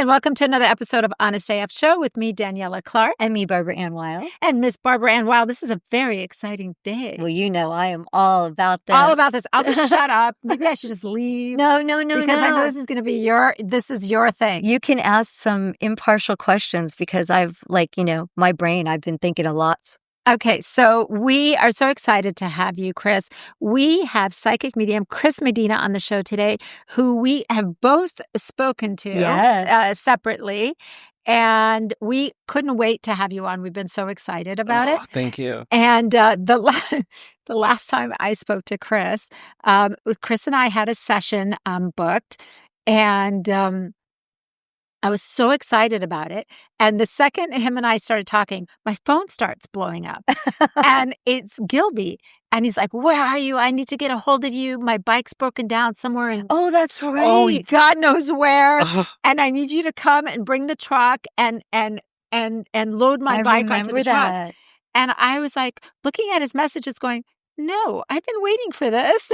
and welcome to another episode of Honest AF Show with me, Daniela Clark. And me, Barbara Ann Weil. And Miss Barbara Ann Weil. This is a very exciting day. Well, you know I am all about this. All about this. I'll just shut up. Maybe I should just leave. No. Because I know this is going to be your thing. You can ask some impartial questions because my brain, I've been thinking a lot. Okay, so we are so excited to have you, Chris. We have psychic medium Chris Medina on the show today, who we have both spoken to separately. And we couldn't wait to have you on. We've been so excited about it. Thank you. And the last time I spoke to Chris, Chris and I had a session booked, and I was so excited about it. And the second him and I started talking, my phone starts blowing up. And it's Gilby. And he's like, "Where are you? I need to get a hold of you. My bike's broken down somewhere in that's right. Oh, God knows where. And I need you to come and bring the truck and load my bike onto the truck." And I was like looking at his messages going, "No, I've been waiting for this."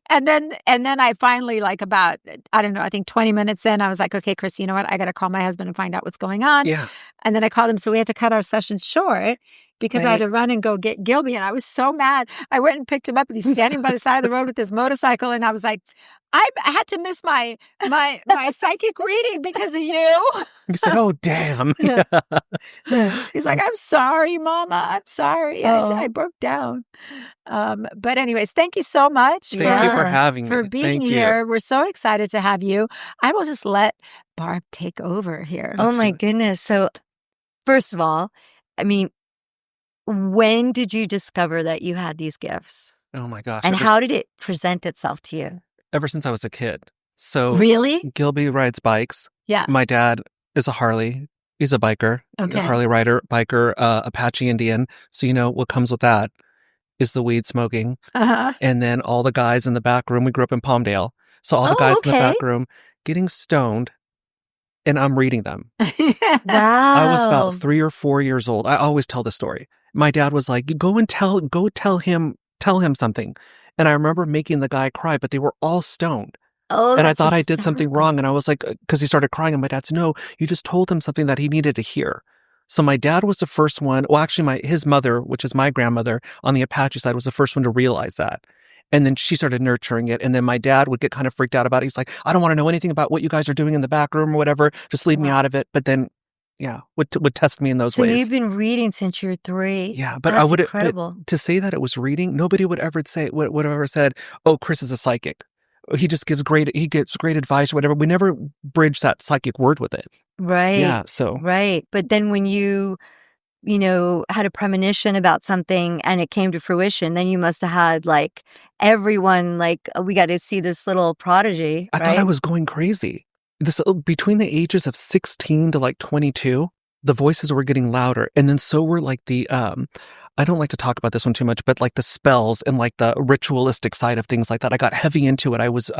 And then I finally, about, I don't know, I think 20 minutes in, I was like, "Okay, Chris, you know what? I got to call my husband and find out what's going on." Yeah. And then I called him. So we had to cut our session short because I had to run and go get Gilby. And I was so mad. I went and picked him up, and he's standing by the side of the road with his motorcycle. And I was like, I had to miss my psychic reading because of you. He said, "Oh, damn." He's like, "I'm sorry, Mama. I'm sorry. I broke down." But anyways, thank you so much. Thank you for having me. For being here. We're so excited to have you. I will just let Barb take over here. Oh, my goodness. So first of all, when did you discover that you had these gifts? Oh, my gosh. And how did it present itself to you? Ever since I was a kid. So really? Gilby rides bikes. Yeah. My dad is a Harley. He's a biker. Okay. A Harley rider, biker, Apache Indian. So you know what comes with that is the weed smoking. Uh-huh. And then all the guys in the back room. We grew up in Palmdale. So all the guys in the back room getting stoned, and I'm reading them. Wow. I was about 3 or 4 years old. I always tell the story. My dad was like, go tell him something. And I remember making the guy cry, but they were all stoned. Oh, and I thought I did something wrong. And I was like, because he started crying, and my dad said, "No, you just told him something that he needed to hear." So my dad was the first one. Well, actually, his mother, which is my grandmother on the Apache side, was the first one to realize that. And then she started nurturing it. And then my dad would get kind of freaked out about it. He's like, "I don't want to know anything about what you guys are doing in the back room or whatever. Just leave me out of it." But then, would test me in those ways. So you've been reading since you're 3. Yeah, but that's I would incredible. To say that it was reading, nobody would ever said, "Oh, Chris is a psychic. He just gives great advice," or whatever. We never bridged that psychic word with it. Right. Yeah. So. Right. But then when you had a premonition about something and it came to fruition, then you must have had everyone we got to see this little prodigy. I thought I was going crazy. Between the ages of 16 to 22, the voices were getting louder. And then so were the, I don't like to talk about this one too much, but the spells and the ritualistic side of things like that. I got heavy into it. I was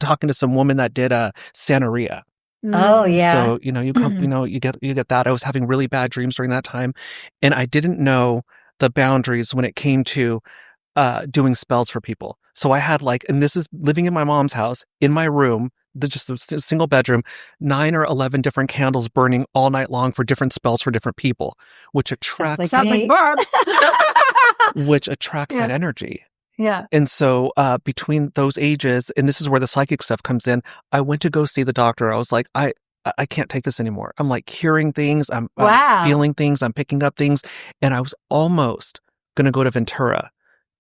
talking to some woman that did Santeria. Oh, yeah. So, you come, you get that. I was having really bad dreams during that time. And I didn't know the boundaries when it came to doing spells for people. So I had and this is living in my mom's house, in my room, just a single bedroom, 9 or 11 different candles burning all night long for different spells for different people, which attracts Sounds like Barb. which attracts that energy. Yeah. And so between those ages, and this is where the psychic stuff comes in, I went to go see the doctor. I was like, I can't take this anymore. I'm hearing things, I'm feeling things, I'm picking up things, and I was almost going to go to Ventura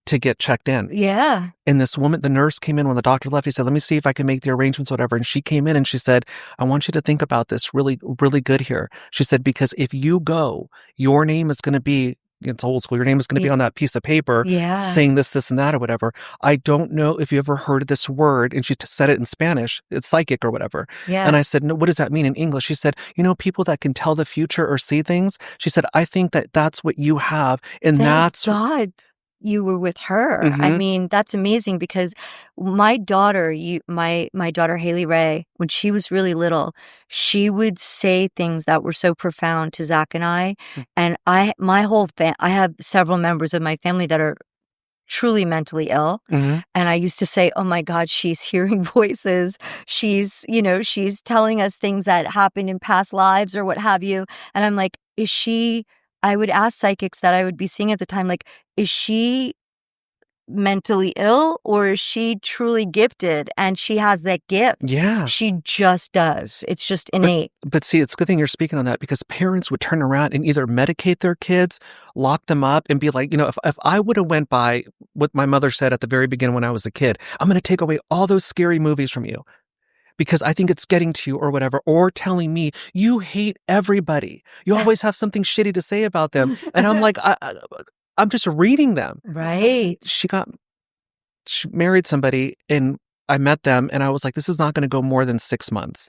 to get checked in. Yeah. And this woman, the nurse came in when the doctor left. He said, "Let me see if I can make the arrangements, whatever." And she came in and she said, "I want you to think about this really, really good here." She said, "Because if you go, your name is going to be, it's old school, your name is going to be on that piece of paper saying this, this, and that, or whatever. I don't know if you ever heard of this word." And she said it in Spanish. It's psychic or whatever. Yeah. And I said, "No, what does that mean in English?" She said, people that can tell the future or see things. She said, "I think that that's what you have." And Thank God you were with her. Mm-hmm. That's amazing because my daughter, my daughter Haley Ray, when she was really little, she would say things that were so profound to Zach and I. And I have several members of my family that are truly mentally ill. Mhm. And I used to say, oh my God, she's hearing voices. She's, she's telling us things that happened in past lives or what have you. And I'm like, I would ask psychics that I would be seeing at the time, like, is she mentally ill or is she truly gifted and she has that gift? Yeah. She just does. It's just innate. But see, it's a good thing you're speaking on that, because parents would turn around and either medicate their kids, lock them up, and be like, if I would have went by what my mother said at the very beginning when I was a kid, I'm going to take away all those scary movies from you because I think it's getting to you or whatever, or telling me you hate everybody. You always have something shitty to say about them. And I'm like, I'm just reading them. Right. She married somebody and I met them and I was like, this is not going to go more than 6 months.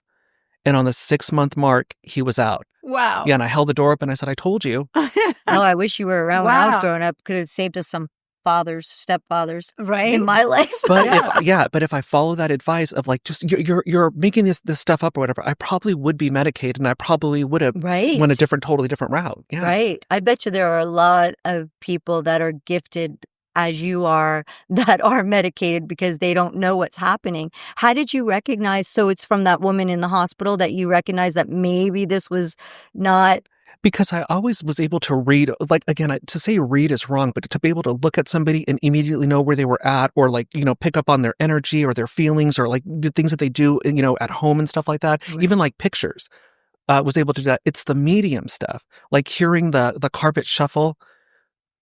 And on the 6-month mark, he was out. Wow. Yeah, and I held the door up and I said, I told you. Oh, I wish you were around when I was Wow. growing up. Could have saved us some stepfathers Right. in my life. But if I follow that advice of like, just you're making this stuff up or whatever, I probably would be medicated and I probably would have Right. went a totally different route. Yeah. Right. I bet you there are a lot of people that are gifted as you are that are medicated because they don't know what's happening. How did you recognize? So it's from that woman in the hospital that you recognize that maybe this was not. Because I always was able to read, like, again, to say read is wrong, but to be able to look at somebody and immediately know where they were at, or like, pick up on their energy or their feelings or like the things that they do, at home and stuff like that. Right. Even like pictures, was able to do that. It's the medium stuff, like hearing the carpet shuffle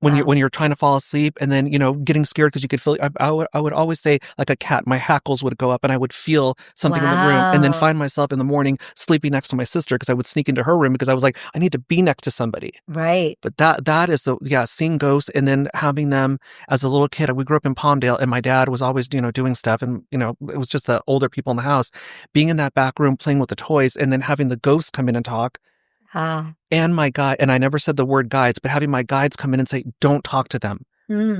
when you're trying to fall asleep, and then getting scared because you could feel. I would always say, like a cat, my hackles would go up and I would feel something in the room, and then find myself in the morning sleeping next to my sister because I would sneak into her room because I was like, I need to be next to somebody. Right. But that is seeing ghosts, and then having them as a little kid. We grew up in Palmdale, and my dad was always doing stuff, and it was just the older people in the house. Being in that back room playing with the toys, and then having the ghosts come in and talk. And my guide, and I never said the word guides, but having my guides come in and say, don't talk to them.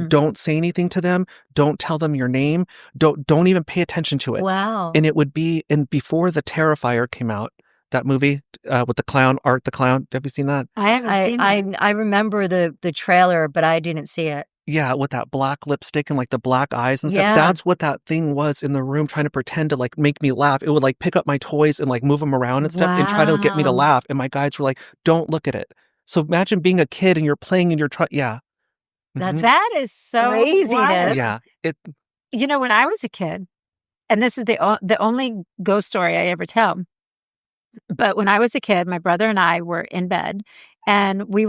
Don't say anything to them. Don't tell them your name. Don't even pay attention to it. Wow. And it would be, and before The Terrifier came out, that movie with the clown, Art the Clown. Have you seen that? I haven't seen it. I remember the trailer, but I didn't see it. Yeah, with that black lipstick and like the black eyes and stuff. Yeah. That's what that thing was in the room, trying to pretend to like make me laugh. It would like pick up my toys and like move them around and stuff and try to get me to laugh. And my guides were like, don't look at it. So imagine being a kid and you're playing and you're trying. Yeah. That is so craziness. wild. Yeah. When I was a kid, and this is the only ghost story I ever tell, but when I was a kid, my brother and I were in bed, and we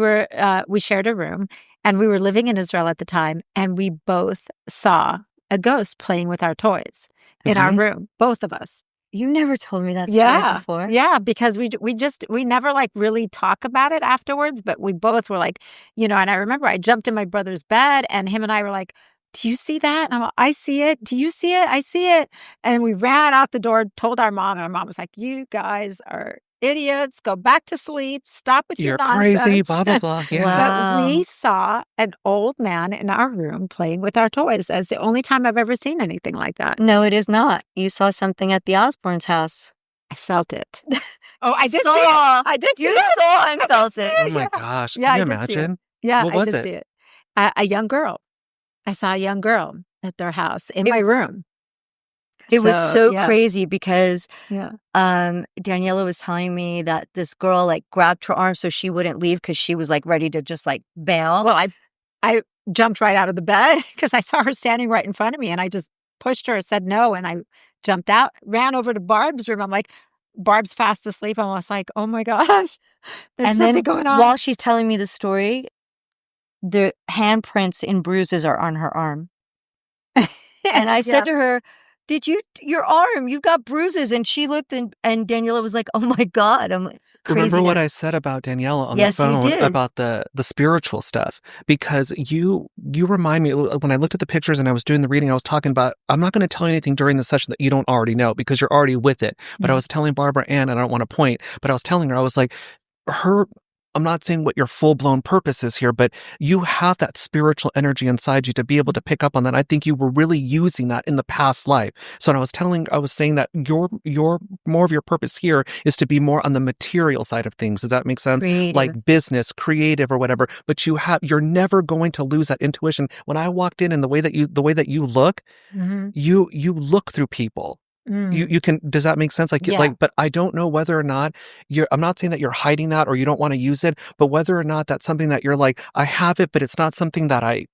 shared a room, and we were living in Israel at the time, and we both saw a ghost playing with our toys in our room, both of us. You never told me that story before. Yeah, because we never like really talk about it afterwards, but we both were like, and I remember I jumped in my brother's bed and him and I were like, do you see that? And I'm like, I see it. Do you see it? I see it. And we ran out the door, told our mom, and our mom was like, you guys are idiots. Go back to sleep. Stop with your nonsense. You're crazy, blah, blah, blah. Yeah. Wow. But we saw an old man in our room playing with our toys. That's the only time I've ever seen anything like that. No, it is not. You saw something at the Osbournes' house. I felt it. Oh, I did see it. I did see You it. saw and felt it. Oh my gosh. Yeah, Can you I did see it. imagine? Yeah, What I was did it? see it. A young girl. I saw a young girl at their house in my room. It was so yeah. crazy because Yeah. Daniela was telling me that this girl like grabbed her arm so she wouldn't leave because she was like ready to just like bail. Well, I jumped right out of the bed because I saw her standing right in front of me, and I just pushed her, said no, and I jumped out, ran over to Barb's room. I'm like, Barb's fast asleep. I'm almost like, oh my gosh, there's and something then going on. while she's telling me the story, the handprints and bruises are on her arm. And I said to her, your arm, you've got bruises. And she looked and Daniela was like, oh my God. I'm like, Remember what I said about Daniela on the phone about the spiritual stuff? Because you remind me, when I looked at the pictures and I was doing the reading, I was talking about, I'm not going to tell you anything during the session that you don't already know because you're already with it. But I was telling Barbara Ann, and I don't want to point, but I was telling her, I was like, I'm not saying what your full-blown purpose is here, but you have that spiritual energy inside you to be able to pick up on that. I think you were really using that in the past life. So when I was saying that your more of your purpose here is to be more on the material side of things. Does that make sense? Creative. Like business, creative or whatever, but you're never going to lose that intuition. When I walked in and the way that you look, you look through people. You can, does that make sense? Yeah. But I don't know whether or not I'm not saying that you're hiding that or you don't want to use it, but whether or not that's something that you're like, I have it, but it's not something that I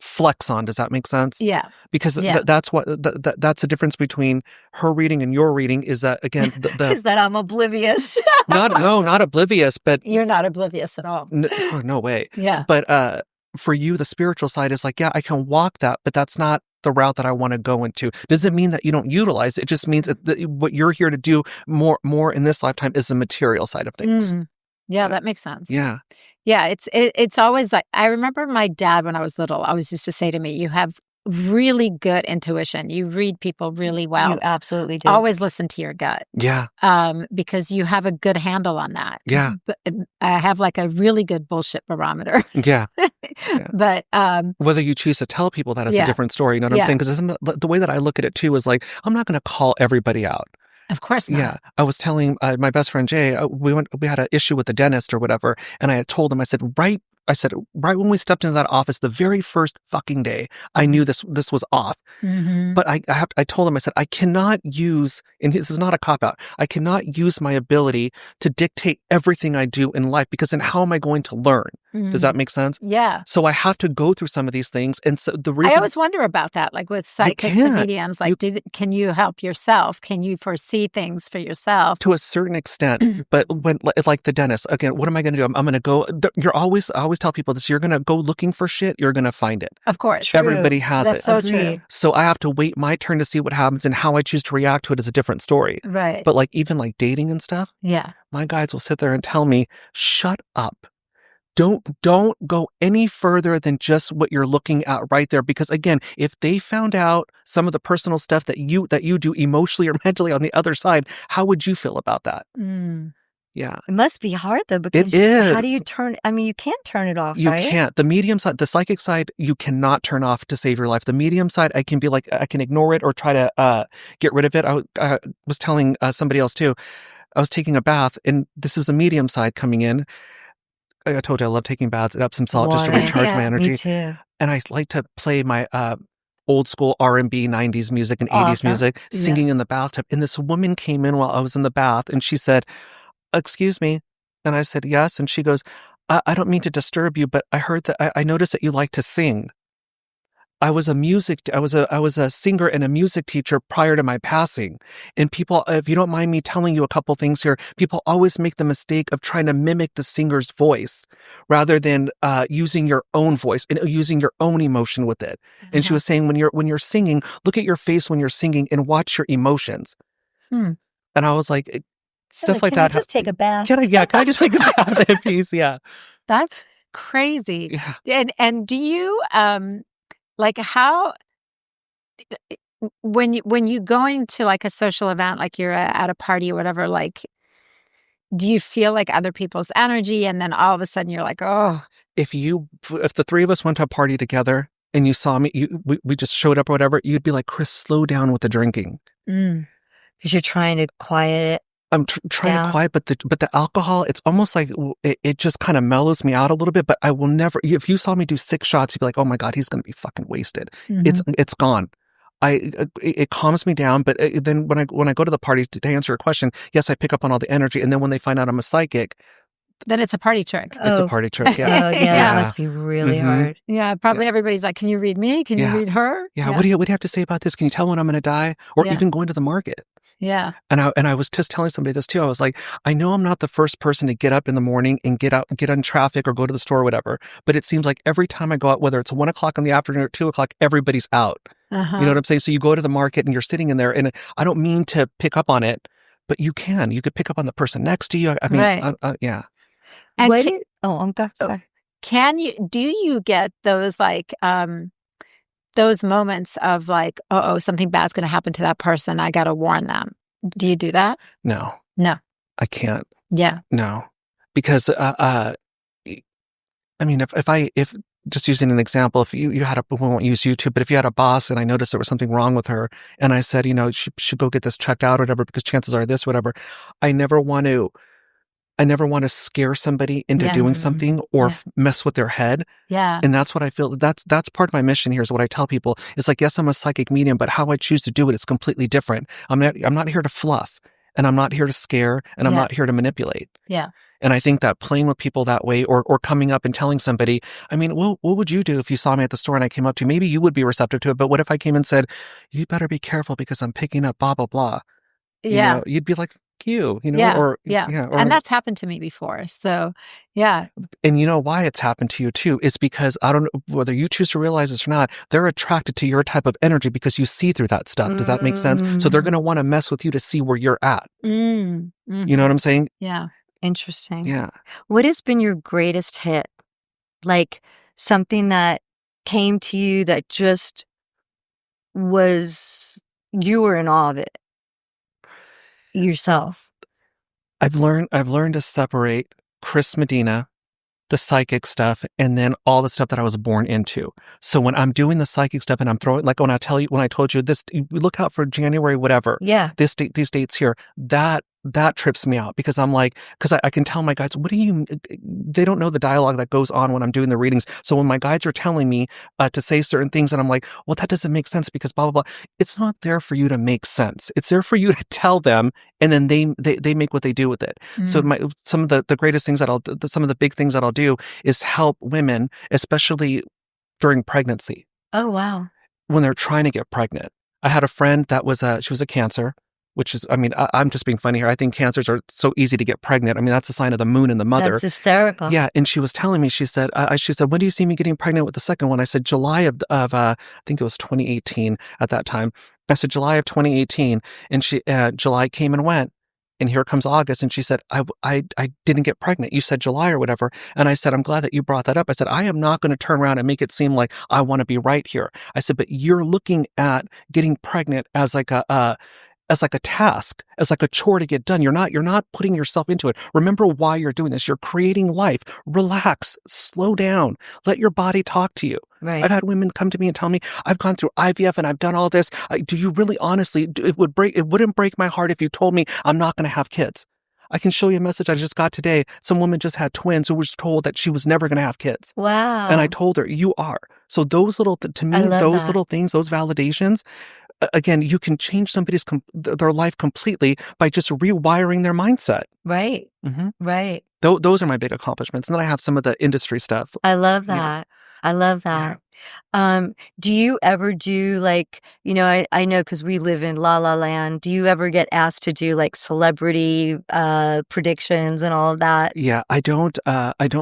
flex on. Does that make sense? Yeah. Because that's that's the difference between her reading and your reading is that, again, Is that I'm oblivious. not oblivious, but You're not oblivious at all. no way. Yeah. But for you, the spiritual side is like, yeah, I can walk that, but that's not the route that I want to go into. Doesn't mean that you don't utilize it. It just means that what you're here to do more in this lifetime is the material side of things. Yeah, that makes sense. Yeah. Yeah, it's always like, I remember my dad when I was little always used to say to me, you have really good intuition. You read people really well. You absolutely do. Always listen to your gut. Yeah. Because you have a good handle on that. Yeah. But I have like a really good bullshit barometer. Yeah. But whether you choose to tell people that is a different story. You know what I'm saying? Because the way that I look at it too is like, I'm not going to call everybody out. Of course not. Yeah. I was telling my best friend Jay, we had an issue with the dentist or whatever. And I had told him, I said, right when we stepped into that office, the very first fucking day, I knew this was off. But I told him, I said, I cannot use, and this is not a cop-out, I cannot use my ability to dictate everything I do in life, because then how am I going to learn? Does that make sense? Yeah. So I have to go through some of these things. And so the reason I always wonder about that, like with psychics and mediums, like can you help yourself? Can you foresee things for yourself? To a certain extent, but when, like the dentist, again, what am I going to do? I'm going to go, I always tell people this, you're going to go looking for shit, you're going to find it. Of course. True. Everybody has That's it. so true. So I have to wait my turn to see what happens, and how I choose to react to it is a different story. Right. But like even like dating and stuff, yeah, my guides will sit there and tell me, shut up. Don't go any further than just what you're looking at right there. Because again, if they found out some of the personal stuff that you do emotionally or mentally on the other side, how would you feel about that? Yeah. It must be hard though, because it is. How do you turn? I mean, you can't turn it off. You right? can't. The medium side, the psychic side, you cannot turn off to save your life. The medium side, I can be like, I can ignore it or try to get rid of it. I was telling somebody else too. I was taking a bath, and this is the medium side coming in. I told you I love taking baths at Epsom salt just to recharge my energy. Me too. And I like to play my old school R&B 90s music and 80s music, singing in the bathtub. And this woman came in while I was in the bath, and she said, "Excuse me." And I said, "Yes." And she goes, I don't mean to disturb you, but I heard that I noticed that you like to sing. I was a singer and a music teacher prior to my passing. And people, if you don't mind me telling you a couple things here, people always make the mistake of trying to mimic the singer's voice rather than using your own voice and using your own emotion with it. And she was saying, when you're singing, look at your face when you're singing and watch your emotions. And I was like, stuff like that. Can I just take a bath? Can I just take a bath in peace? Yeah. That's crazy. Yeah. And do you like how when you going to like a social event, like you're at a party or whatever, like do you feel like other people's energy, and then all of a sudden you're like, oh, if the three of us went to a party together and you saw me, we just showed up or whatever, you'd be like, Chris, slow down with the drinking. Because you're trying to quiet it. I'm trying to quiet, but the alcohol, it's almost like it just kind of mellows me out a little bit. But I will never. If you saw me do 6 shots, you'd be like, "Oh my God, he's going to be fucking wasted." It's gone. It calms me down. But then when I go to the party, to answer your question, yes, I pick up on all the energy. And then when they find out I'm a psychic, then it's a party trick. It's a party trick. Yeah. That must be really hard. Yeah, probably everybody's like, "Can you read me? Can you read her?" Yeah. What do you have to say about this? Can you tell when I'm going to die? Or even going to the market? Yeah. And I was just telling somebody this too. I was like, I know I'm not the first person to get up in the morning and get on traffic or go to the store or whatever, but it seems like every time I go out, whether it's 1 o'clock in the afternoon or 2 o'clock, everybody's out. You know what I'm saying? So you go to the market and you're sitting in there, and I don't mean to pick up on it, but you could pick up on the person next to you. I mean, yeah. And sorry. Do you get those like, those moments of like, something bad's going to happen to that person, I got to warn them? Do you do that? No. No. I can't. Yeah. No. because I mean, if just using an example, if you had we won't use YouTube, but if you had a boss and I noticed there was something wrong with her and I said, she should go get this checked out or whatever, because chances are this, whatever, I never want to, I never want to scare somebody into doing something or mess with their head. Yeah. And that's what I feel. That's part of my mission here is what I tell people. It's like, yes, I'm a psychic medium, but how I choose to do it is completely different. I'm not here to fluff, and I'm not here to scare, and I'm not here to manipulate. Yeah. And I think that playing with people that way or coming up and telling somebody, I mean, what would you do if you saw me at the store and I came up to you? Maybe you would be receptive to it, but what if I came and said, you better be careful because I'm picking up blah, blah, blah. Yeah. You'd be like, or and that's happened to me before. So, yeah. And you know why it's happened to you too? It's because I don't know whether you choose to realize this or not, they're attracted to your type of energy because you see through that stuff. Does that make sense? So they're going to want to mess with you to see where you're at. Mm-hmm. You know what I'm saying? Yeah. Interesting. Yeah. What has been your greatest hit? Like something that came to you that just was, you were in awe of it yourself. I've learned to separate Chris Medina, the psychic stuff, and then all the stuff that I was born into. So when I'm doing the psychic stuff and I'm throwing, like when I told you this, you look out for January, whatever. Yeah. These dates here, that trips me out because I'm like, because I can tell my guides, they don't know the dialogue that goes on when I'm doing the readings. So when my guides are telling me to say certain things and I'm like, well, that doesn't make sense because blah, blah, blah. It's not there for you to make sense. It's there for you to tell them and then they make what they do with it. So some of the greatest things some of the big things that I'll do is help women, especially during pregnancy. Oh, wow. When they're trying to get pregnant. I had a friend that she was a Cancer, which is, I mean, I'm just being funny here. I think Cancers are so easy to get pregnant. I mean, that's a sign of the moon and the mother. That's hysterical. Yeah. And she was telling me, she said, when do you see me getting pregnant with the second one? I said, July of I think it was 2018 at that time. I said, July of 2018. And July came and went. And here comes August. And she said, I didn't get pregnant. You said July or whatever. And I said, I'm glad that you brought that up. I said, I am not going to turn around and make it seem like I want to be right here. I said, but you're looking at getting pregnant as like a task, as like a chore to get done. You're not putting yourself into it. Remember why you're doing this. You're creating life. Relax, slow down, let your body talk to you. Right. I've had women come to me and tell me, I've gone through IVF and I've done all this. Do you really honestly, it wouldn't break my heart if you told me I'm not going to have kids. I can show you a message I just got today. Some woman just had twins who was told that she was never going to have kids. Wow. And I told her, you are. So those little, to me, those little things, those validations, again, you can change somebody's their life completely by just rewiring their mindset. Right. Mm-hmm. Right. Those are my big accomplishments. And then I have some of the industry stuff. I love that. I love that. Yeah. Do you ever do I know because we live in La La Land. Do you ever get asked to do like celebrity predictions and all of that? Yeah, I don't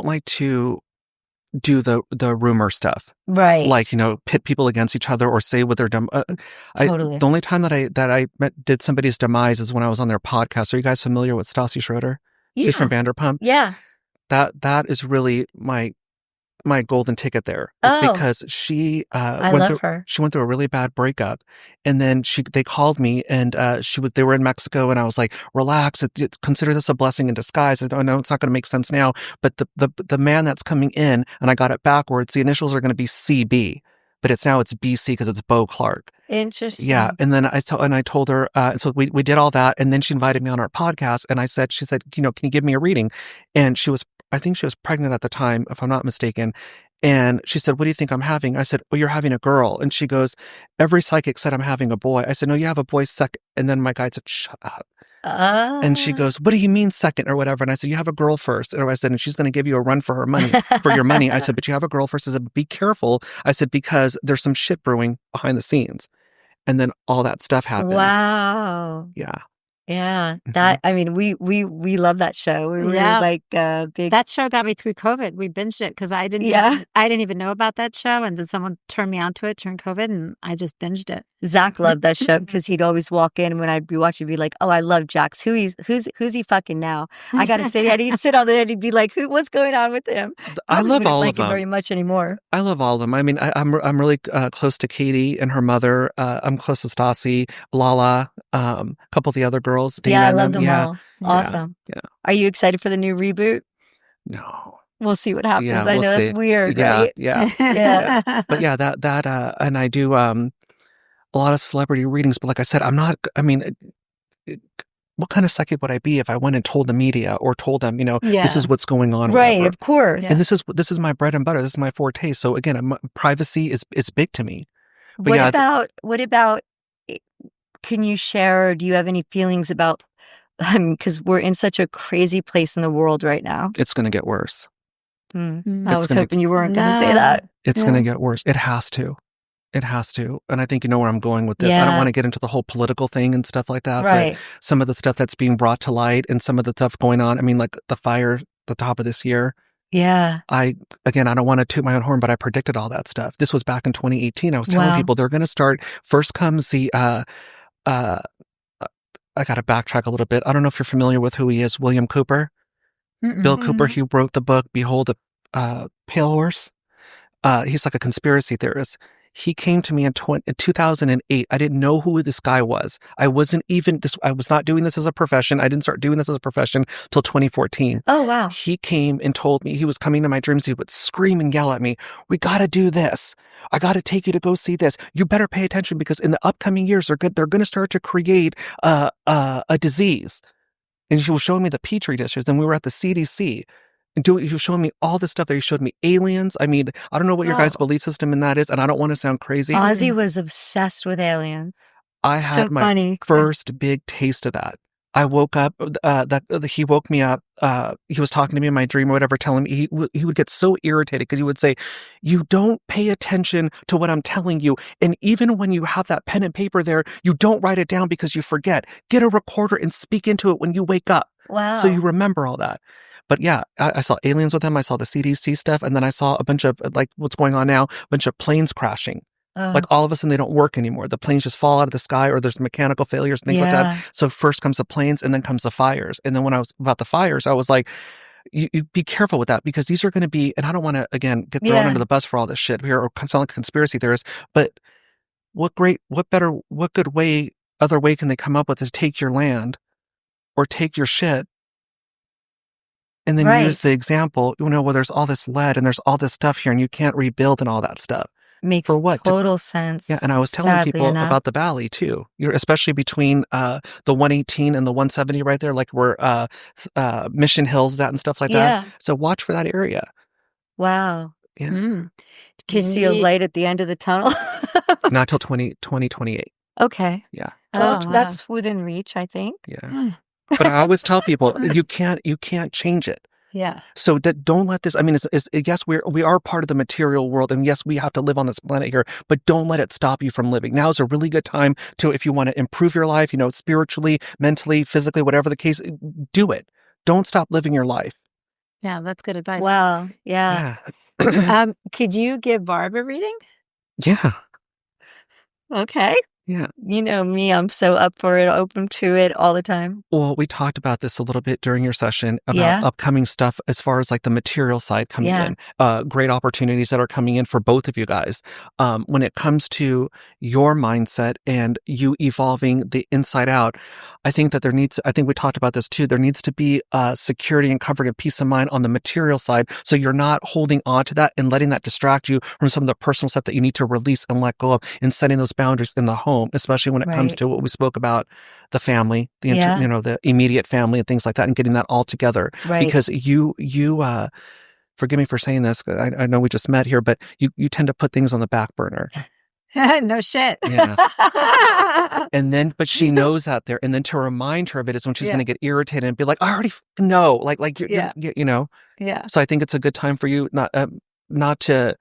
like to do the rumor stuff. Right. Like, pit people against each other or say what they're done. Totally. The only time that I did somebody's demise is when I was on their podcast. Are you guys familiar with Stassi Schroeder? Yeah. She's from Vanderpump. Yeah. That is really my golden ticket there. Is because she I love her. She went through a really bad breakup, and then they called me, and they were in Mexico, and I was like, relax, consider this a blessing in disguise. I know it's not going to make sense now, but the man that's coming in, and I got it backwards. The initials are going to be CB, but it's BC because it's Bo Clark. Interesting. Yeah, and then I told her, so we did all that, and then she invited me on our podcast, and she said, can you give me a reading? And I think she was pregnant at the time, if I'm not mistaken. And she said, what do you think I'm having? I said, oh, you're having a girl. And she goes, every psychic said I'm having a boy. I said, no, you have a boy second. And then my guide said, shut up. And she goes, what do you mean second or whatever? And I said, you have a girl first. And I said, and she's going to give you a run for her money, for your money. I said, but you have a girl first. I said, be careful. I said, because there's some shit brewing behind the scenes. And then all that stuff happened. Wow. Yeah. Yeah, that, I mean, we love that show. We were like big. That show got me through COVID. We binged it because I didn't even know about that show, and then someone turned me onto it during COVID, and I just binged it. Zach loved that show because he'd always walk in, and when I'd be watching, he'd be like, "Oh, I love Jax. Who's he fucking now? I got to sit." And he'd sit on the end. He'd be like, "What's going on with him?" I love all of them. Very much anymore. I love all of them. I mean, I'm really close to Katie and her mother. I'm close to Stassi, Lala, a couple of the other girls. Dana, I love them all. Awesome. Yeah. Are you excited for the new reboot? No. We'll see what happens. Yeah, I we'll know that's see. weird, Yeah, right? yeah, Yeah. yeah. But yeah, and I do a lot of celebrity readings. But like I said, I'm not. I mean, it- what kind of psychic would I be if I went and told the media or told them, this Yeah. is what's going on, or Right, whatever. of course. And this is my bread and butter. This is my forte. So again, privacy is big to me. But What yeah, about I can you share, or do you have any feelings about, because we're in such a crazy place in the world right now. it's going to get worse. Mm. I It's was gonna hoping you weren't gonna say No. that. it's Yeah. going to get worse. It has to. It has to. And I think you know where I'm going with this. I don't Yeah. want to get into the whole political thing and stuff like that, Right. but some of the stuff that's being brought to light and some of the stuff going on, I mean, like the fire at the top of this year, Yeah. I don't want to toot my own horn, but I predicted all that stuff. This was back in 2018. I was telling Wow. people they're going to start, first comes the, I got to backtrack a little bit. I don't know if you're familiar with who he is, William Cooper. Mm-mm. Bill Cooper, he wrote the book, Behold a Pale Horse. He's like a conspiracy theorist. He came to me in 2008. I didn't know who this guy was. I was not doing this as a profession. I didn't start doing this as a profession till 2014. Oh, wow. He came and told me, he was coming to my dreams. He would scream and yell at me. We got to do this. I got to take you to go see this. You better pay attention because in the upcoming years, they're going to start to create a disease. And he was showing me the Petri dishes. And we were at the CDC. He was showing me all this stuff that he showed me. Aliens. I mean, I don't know what your guys' belief system in that is, and I don't want to sound crazy. Ozzy was obsessed with aliens. I had my funny. first big taste of that. I woke up, he woke me up, he was talking to me in my dream or whatever, telling me, he would get so irritated because he would say, you don't pay attention to what I'm telling you. And even when you have that pen and paper there, you don't write it down because you forget. Get a recorder and speak into it when you wake up. Wow. So you remember all that. But yeah, I saw aliens with him. I saw the CDC stuff. And then I saw a bunch of, like what's going on now, a bunch of planes crashing. Like all of a sudden they don't work anymore. The planes just fall out of the sky or there's mechanical failures and things like that. So first comes the planes and then comes the fires. And then when I was about the fires, I was like, you be careful with that because these are going to be, and I don't want to, again, get thrown under the bus for all this shit here or sound like conspiracy theorists, but what good other way can they come up with to take your land or take your shit and then use the example, where there's all this lead and there's all this stuff here and you can't rebuild and all that stuff. Makes for what? Total sense. Yeah, and I was telling people about the valley too. Especially between the 118 and the 170 right there, like where Mission Hills is at and stuff like that. So watch for that area. Wow. Yeah. Can you see a light at the end of the tunnel? Not till 2028. Okay. Yeah. That's within reach, I think. Yeah. But I always tell people you can't change it. Yeah. So don't let this, I mean, yes, we are part of the material world and yes, we have to live on this planet here, but don't let it stop you from living. Now is a really good time to, if you want to improve your life, spiritually, mentally, physically, whatever the case, do it. Don't stop living your life. Yeah, that's good advice. Wow. Yeah. Could you give Barb a reading? Yeah. Okay. Yeah. You know me, I'm so up for it, open to it all the time. Well, we talked about this a little bit during your session about upcoming stuff as far as like the material side coming in. Great opportunities that are coming in for both of you guys. When it comes to your mindset and you evolving the inside out, I think that I think we talked about this too. There needs to be security and comfort and peace of mind on the material side. So you're not holding on to that and letting that distract you from some of the personal stuff that you need to release and let go of and setting those boundaries in the home. Especially when it comes to what we spoke about, the family, the immediate family and things like that, and getting that all together. Right. Because you, forgive me for saying this, I know we just met here, but you tend to put things on the back burner. No shit. Yeah. But she knows that there, and then to remind her of it is when she's going to get irritated and be like, I already know, Yeah. So I think it's a good time for you not to.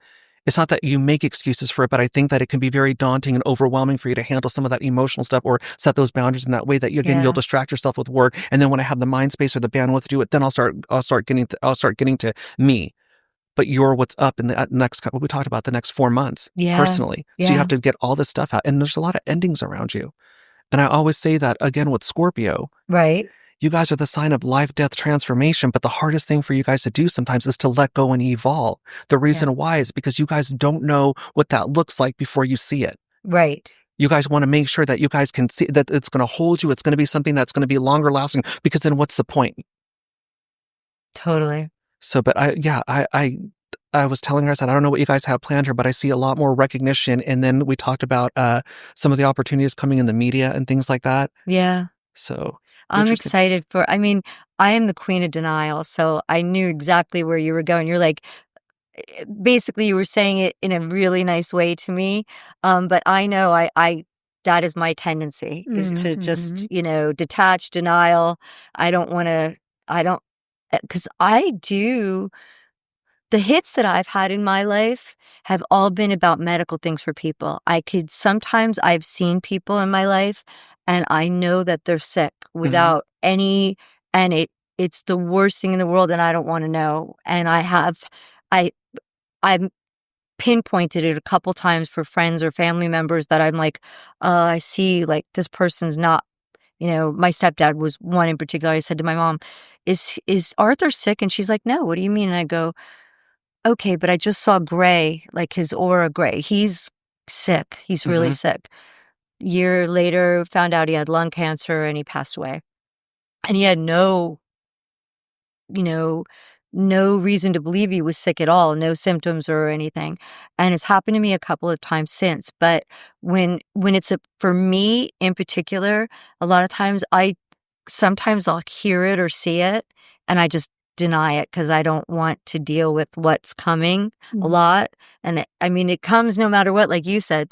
It's not that you make excuses for it, but I think that it can be very daunting and overwhelming for you to handle some of that emotional stuff or set those boundaries in that way that you'll distract yourself with work. And then when I have the mind space or the bandwidth to do it, then I'll start getting to me. But you're what's up in the next, what we talked about, the next 4 months personally. So you have to get all this stuff out. And there's a lot of endings around you. And I always say that again with Scorpio. Right. You guys are the sign of life, death, transformation, but the hardest thing for you guys to do sometimes is to let go and evolve. The reason why is because you guys don't know what that looks like before you see it. Right. You guys want to make sure that you guys can see that it's going to hold you. It's going to be something that's going to be longer lasting because then what's the point? Totally. So, but I was telling her, I said, I don't know what you guys have planned here, but I see a lot more recognition. And then we talked about some of the opportunities coming in the media and things like that. Yeah. So I'm interesting. excited I mean, I am the queen of denial, so I knew exactly where you were going. You're like, basically you were saying it in a really nice way to me. But I know that is my tendency, is to just, Mhm. detach, denial. I don't want to, I don't, because the hits that I've had in my life have all been about medical things for people. Sometimes I've seen people in my life and I know that they're sick Mm-hmm. without any, and it's the worst thing in the world and I don't want to know. And I, I've pinpointed it a couple times for friends or family members that I'm like, I see like this person's not, my stepdad was one in particular. I said to my mom, is Arthur sick? And she's like, no, what do you mean? And I go, okay, but I just saw gray, like his aura gray. He's sick. He's really Mm-hmm. sick. Year later, found out he had lung cancer and he passed away. And he had you know, no reason to believe he was sick at all, no symptoms or anything. And it's happened to me a couple of times since. But when for me in particular, a lot of times sometimes I'll hear it or see it and I just deny it because I don't want to deal with what's coming a Mhm. lot. And I mean, it comes no matter what, like you said,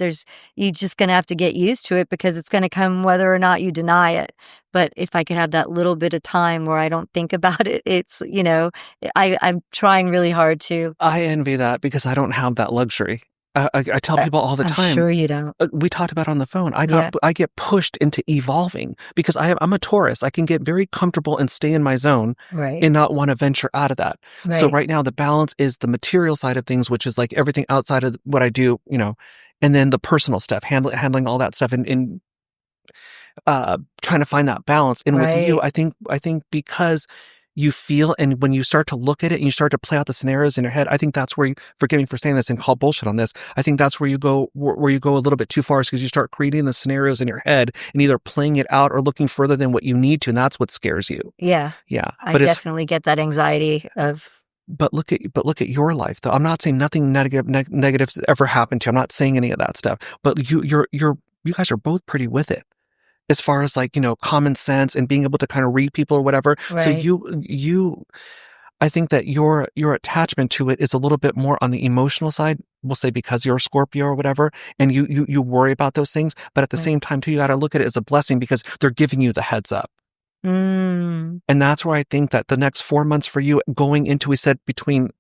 you're just going to have to get used to it because it's going to come whether or not you deny it. But if I could have that little bit of time where I don't think about it, I'm trying really hard to. I envy that because I don't have that luxury. I tell uh, people all the I'm time. sure you don't. We talked about it on the phone. Yeah. I get pushed into evolving because I'm a Taurus. I can get very comfortable and stay in my zone Right. and not want to venture out of that. So Right. right now the balance is the material side of things, which is like everything outside of what I do, and then the personal stuff, handling all that stuff and trying to find that balance. And with you, Right. I think because you feel, and when you start to look at it and you start to play out the scenarios in your head, I think that's where forgive me for saying this and call bullshit on this. I think that's where you go a little bit too far, is because you start creating the scenarios in your head and either playing it out or looking further than what you need to. And that's what scares you. Yeah. Yeah. I definitely get that anxiety of. But look at your life though. I'm not saying nothing negative's ever happened to you. I'm not saying any of that stuff, but you guys are both pretty with it, as far as like, common sense and being able to kind of read people or whatever. So Right. I think that your attachment to it is a little bit more on the emotional side, we'll say, because you're a Scorpio or whatever, and you worry about those things. But at the Right. same time too, you got to look at it as a blessing because they're giving you the heads up. Mm. And that's where I think that the next 4 months for you going into, we said between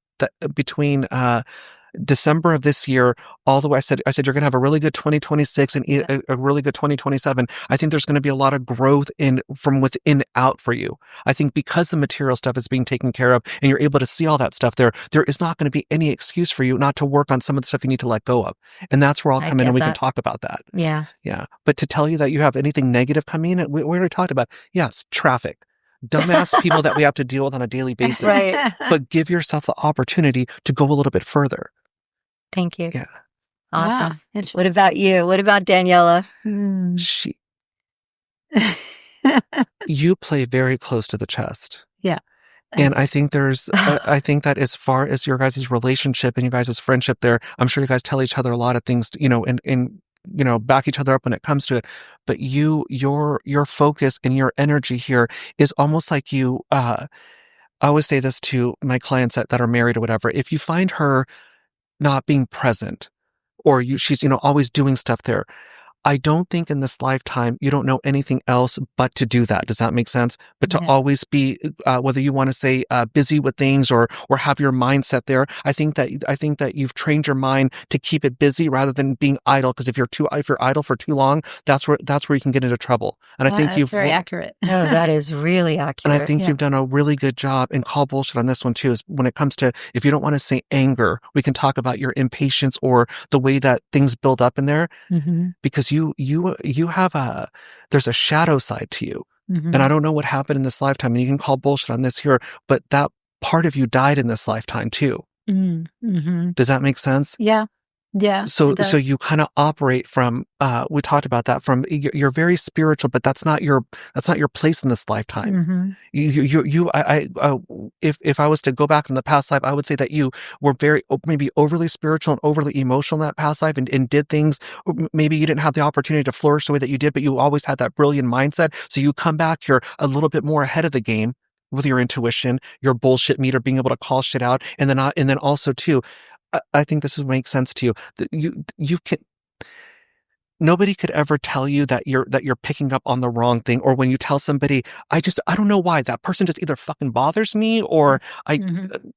December of this year, all the way, I said you're going to have a really good 2026 and a really good 2027. I think there's going to be a lot of growth from within out for you. I think because the material stuff is being taken care of and you're able to see all that stuff there is not going to be any excuse for you not to work on some of the stuff you need to let go of. And that's where I'll I come in and get we can that. talk about that. Yeah. Yeah. But to tell you that you have anything negative coming in, we already talked about, yes, traffic. Dumbass people that we have to deal with on a daily basis. Right. But give yourself the opportunity to go a little bit further. Thank you. Yeah. Awesome. Yeah, What about you? What about Daniela? Hmm. You play very close to the chest. Yeah. And I think I think that as far as your guys' relationship and you guys' friendship there, I'm sure you guys tell each other a lot of things, and back each other up when it comes to it. But your focus and your energy here is almost like I always say this to my clients that are married or whatever. If you find her not being present, or she's, always doing stuff there, I don't think in this lifetime you don't know anything else but to do that. Does that make sense? But to Yeah. always be, whether you want to say busy with things or have your mindset there, I think that you've trained your mind to keep it busy rather than being idle. Because if you're idle for too long, that's where you can get into trouble. And I think That's very accurate. No, that is really and accurate. I think you've done a really good job, and call bullshit on this one too, is when it comes to, if you don't want to say anger, we can talk about your impatience or the way that things build up in there, Mm-hmm. because you have there's a shadow side to you. Mm-hmm. And I don't know what happened in this lifetime, and you can call bullshit on this here, but that part of you died in this lifetime too. Mm-hmm. Does that make sense? Yeah. Yeah, So it does. you kind of operate from, we talked about that, from, you're very spiritual, but that's not your place in this lifetime. Mhm. If I was to go back in the past life, I would say that you were very, maybe overly spiritual and overly emotional in that past life, and did things, or maybe you didn't have the opportunity to flourish the way that you did, but you always had that brilliant mindset. So you come back, you're a little bit more ahead of the game with your intuition, your bullshit meter, being able to call shit out. And then also too, I think this would make sense to you. That you can, nobody could ever tell you that you're picking up on the wrong thing, or when you tell somebody, I don't know why that person just either fucking bothers me, or I Mhm.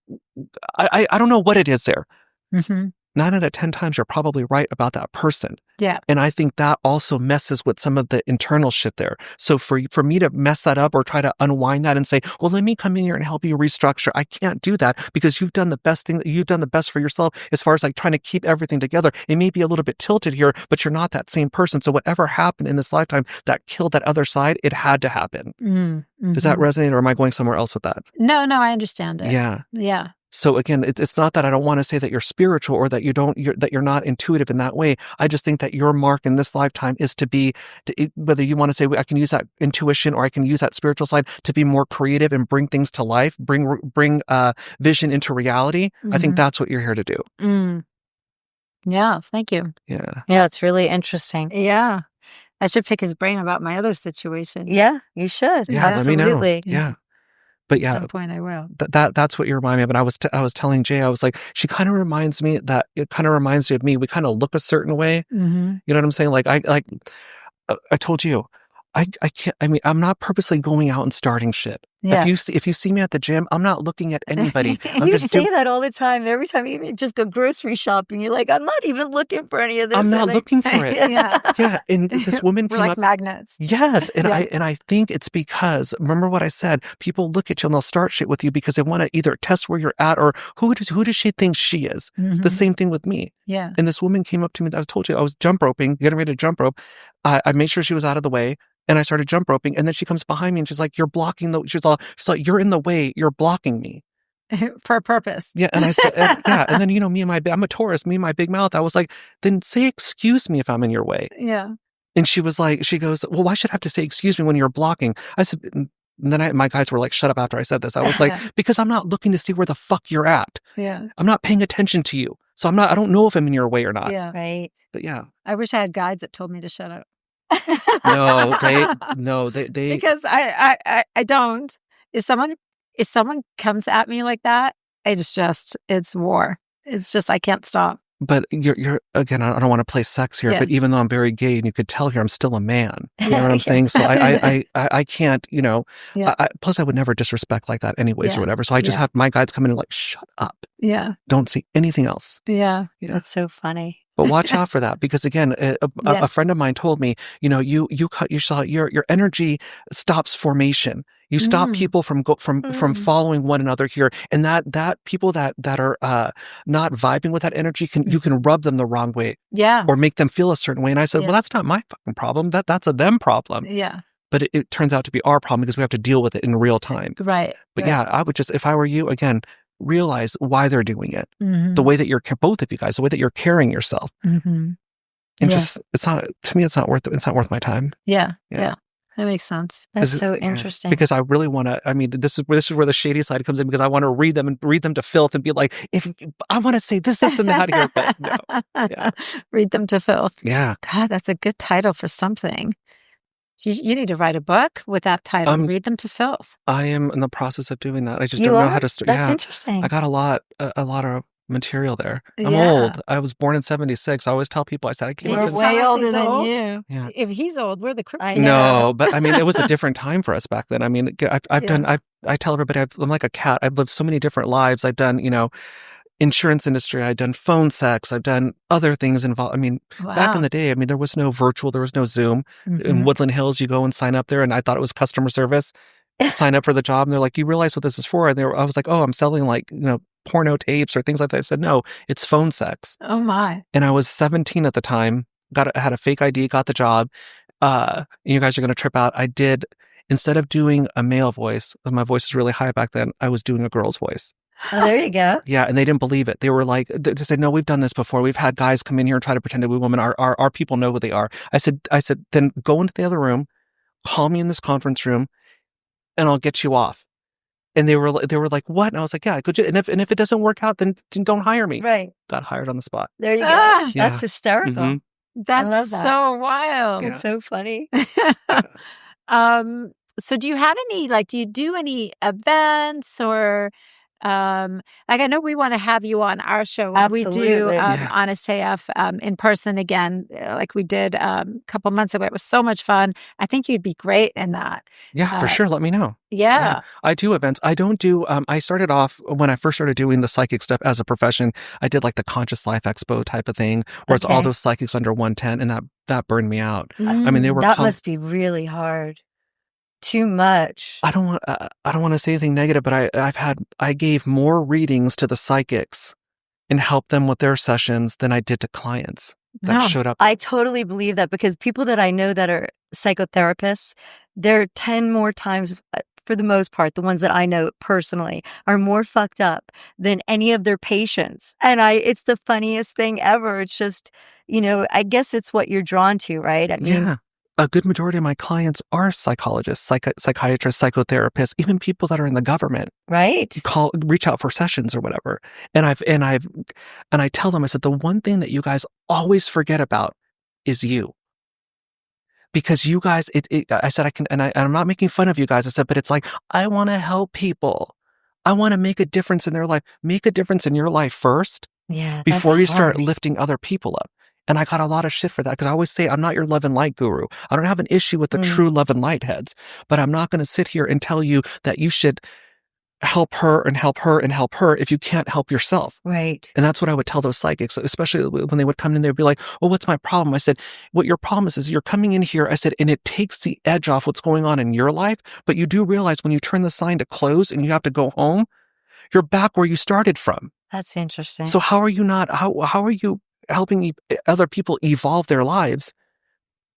I don't know what it is there. Mhm. 9 out of 10 times you're probably right about that person. Yeah. And I think that also messes with some of the internal shit there. So for me to mess that up or try to unwind that and say, well, let me come in here and help you restructure, I can't do that, because you've done the best thing, that you've done the best for yourself as far as like trying to keep everything together. It may be a little bit tilted here, but you're not that same person. So whatever happened in this lifetime that killed that other side, it had to happen. Does that Mhm. resonate, or am I going somewhere else with that? No, I understand it. Yeah. Yeah. So again, it's not that I don't want to say that you're spiritual, or that that you're not intuitive in that way. I just think that your mark in this lifetime is to be, whether you want to say I can use that intuition or I can use that spiritual side to be more creative and bring things to life, bring vision into reality. I think Mhm. that's what you're here to do. Mm. Yeah, thank you. Yeah. Yeah, it's really interesting. Yeah. I should pick his brain about my other situation. Yeah, you should. Yeah. Let me know. Absolutely. Yeah. But At yeah, some point I will. that's what you remind me of. And I was telling Jay, I was like, she kind of reminds me of me. We kind of look a certain way. Mhm. You know what I'm saying? Like I told you, I can't. I mean, I'm not purposely going out and starting shit. Yeah. If you see me at the gym, I'm not looking at anybody. I'm You just say that all the time. Every time you just go grocery shopping, you're like, I'm not even looking for any of this. I'm not looking for it. Yeah. Yeah, and this woman We're came like up. magnets. Yes, and Yeah. I think it's because, remember what I said, people look at you and they'll start shit with you because they want to either test where you're at, or who does she think she is. The Mhm. same thing with me. Yeah. And this woman came up to me. I told you I was jump roping, getting ready to jump rope. I made sure she was out of the way, and I started jump roping. And then she comes behind me and she's like, "You're blocking the." She's like, "You're in the way. You're blocking me." For a purpose. Yeah, and I said, "Yeah." And then I'm a Taurus. Me and my big mouth. I was like, "Then say excuse me if I'm in your way." Yeah. And she goes, "Well, why should I have to say excuse me when you're blocking?" I said, and then my guys were like, "Shut up!" After I said this, I was like, "Because I'm not looking to see where the fuck you're at. Yeah. I'm not paying attention to you, so I don't know if I'm in your way or not." Yeah. Right. But yeah. I wish I had guides that told me to shut up. No, they Because I don't. If someone comes at me like that, it's war. It's just I can't stop. but you're again, I don't want to play sex here, Yeah. but even though I'm very gay and you could tell here, I'm still a man. You know what I'm Yeah. saying? So I can't, Yeah. plus I would never disrespect like that anyways, Yeah. or whatever. So I just Yeah. have my guides come in and like, shut up. Yeah. Don't say anything else. Yeah. Yeah. That's so funny. But watch out for that, because again, a friend of mine told me, your energy stops formation. You stop people from following one another here, and that people that are not vibing with that energy you can rub them the wrong way, Yeah. or make them feel a certain way. And I said, Yeah. well, that's not my fucking problem. That's a them problem. Yeah. But it turns out to be our problem because we have to deal with it in real time. Right. But right. yeah, I would just, if I were you, again, realize why they're doing it. Mhm. The way that both of you guys, the way that you're carrying yourself. Mhm. And Yeah. just, it's not worth my time. Yeah. Yeah. Yeah. That makes sense. That's 'Cause- so yeah. interesting. Because I really want to, I mean, this is where the shady side comes in, because I want to read them to filth and be like, if I want to say this, and that here, but no. Yeah. Read them to filth. Yeah. God, that's a good title for something. You need to write a book with that title. Read them to filth. I am in the process of doing that. I just You don't know are? how to start. That's Yeah. interesting. I got a lot of material there. I'm Yeah. old. I was born in 76. I always tell people, I said, I came We're up We're with just- way Tell us older he's than old. you. Yeah. If he's old, we're the crypto. I know. No, but I mean, it was a different time for us back then. I mean, I tell everybody I'm like a cat. I've lived so many different lives. I've done, insurance industry. I've done phone sex. I've done other things involved. I mean, back in the day, I mean, there was no virtual, there was no Zoom. In Woodland Hills, you go and sign up there, and I thought it was customer service. Sign up for the job, and they're like, "You realize what this is for?" And I was like, "Oh, I'm selling like porno tapes or things like that." I said, "No, it's phone sex." Oh my. And I was 17 at the time. Had a fake ID, got the job. And you guys are gonna trip out. I did, instead of doing a male voice, my voice was really high back then, I was doing a girl's voice. Oh, there you go. Yeah, and they didn't believe it. They were like, they said, "No, we've done this before. We've had guys come in here and try to pretend to be women. Our people know who they are." I said, then go into the other room, call me in this conference room, and I'll get you off. And they were like, "What?" And I was like, "Yeah, and if it doesn't work out, then don't hire me." Right. Got hired on the spot. There you go. Ah, Yeah. That's hysterical. I love that's that. so wild. Yeah. It's so funny. Um, so do you have any, like, do you do any events or, like, I know we want to have you on our show when we do, Absolutely. Yeah. Honest AF, in person again, like we did, a couple months ago. It was so much fun. I think you'd be great in that. Yeah, for sure. Let me know. Yeah. I do events. I don't do, I started off when I first started doing the psychic stuff as a profession. I did like the Conscious Life Expo type of thing where it's all Okay. those psychics under one tent, and that burned me out. Mm. I mean, they were That must be really hard. Too much. I don't want to say anything negative, but I gave more readings to the psychics and helped them with their sessions than I did to clients that No. showed up. I totally believe that because people that I know that are psychotherapists, they're 10 more times, for the most part, the ones that I know personally are more fucked up than any of their patients. And it's the funniest thing ever. It's just, I guess it's what you're drawn to, right? I mean, Yeah. A good majority of my clients are psychologists, psychiatrists, psychotherapists, even people that are in the government. right. Reach out for sessions or whatever. And I tell them, I said, the one thing that you guys always forget about is you. Because you guys, I said, I'm not making fun of you guys. I said, but it's like, I want to help people. I want to make a difference in their life. Make a difference in your life first Yeah. before you start hard. lifting other people up. And I got a lot of shit for that because I always say, I'm not your love and light guru. I don't have an issue with the true love and light heads, but I'm not going to sit here and tell you that you should help her and help her and help her if you can't help yourself. Right. And that's what I would tell those psychics, especially when they would come in, they'd be like, "Oh, what's my problem?" I said, "What your problem is you're coming in here," I said, "and it takes the edge off what's going on in your life. But you do realize when you turn the sign to close and you have to go home, you're back where you started from. That's interesting. So how are you helping other people evolve their lives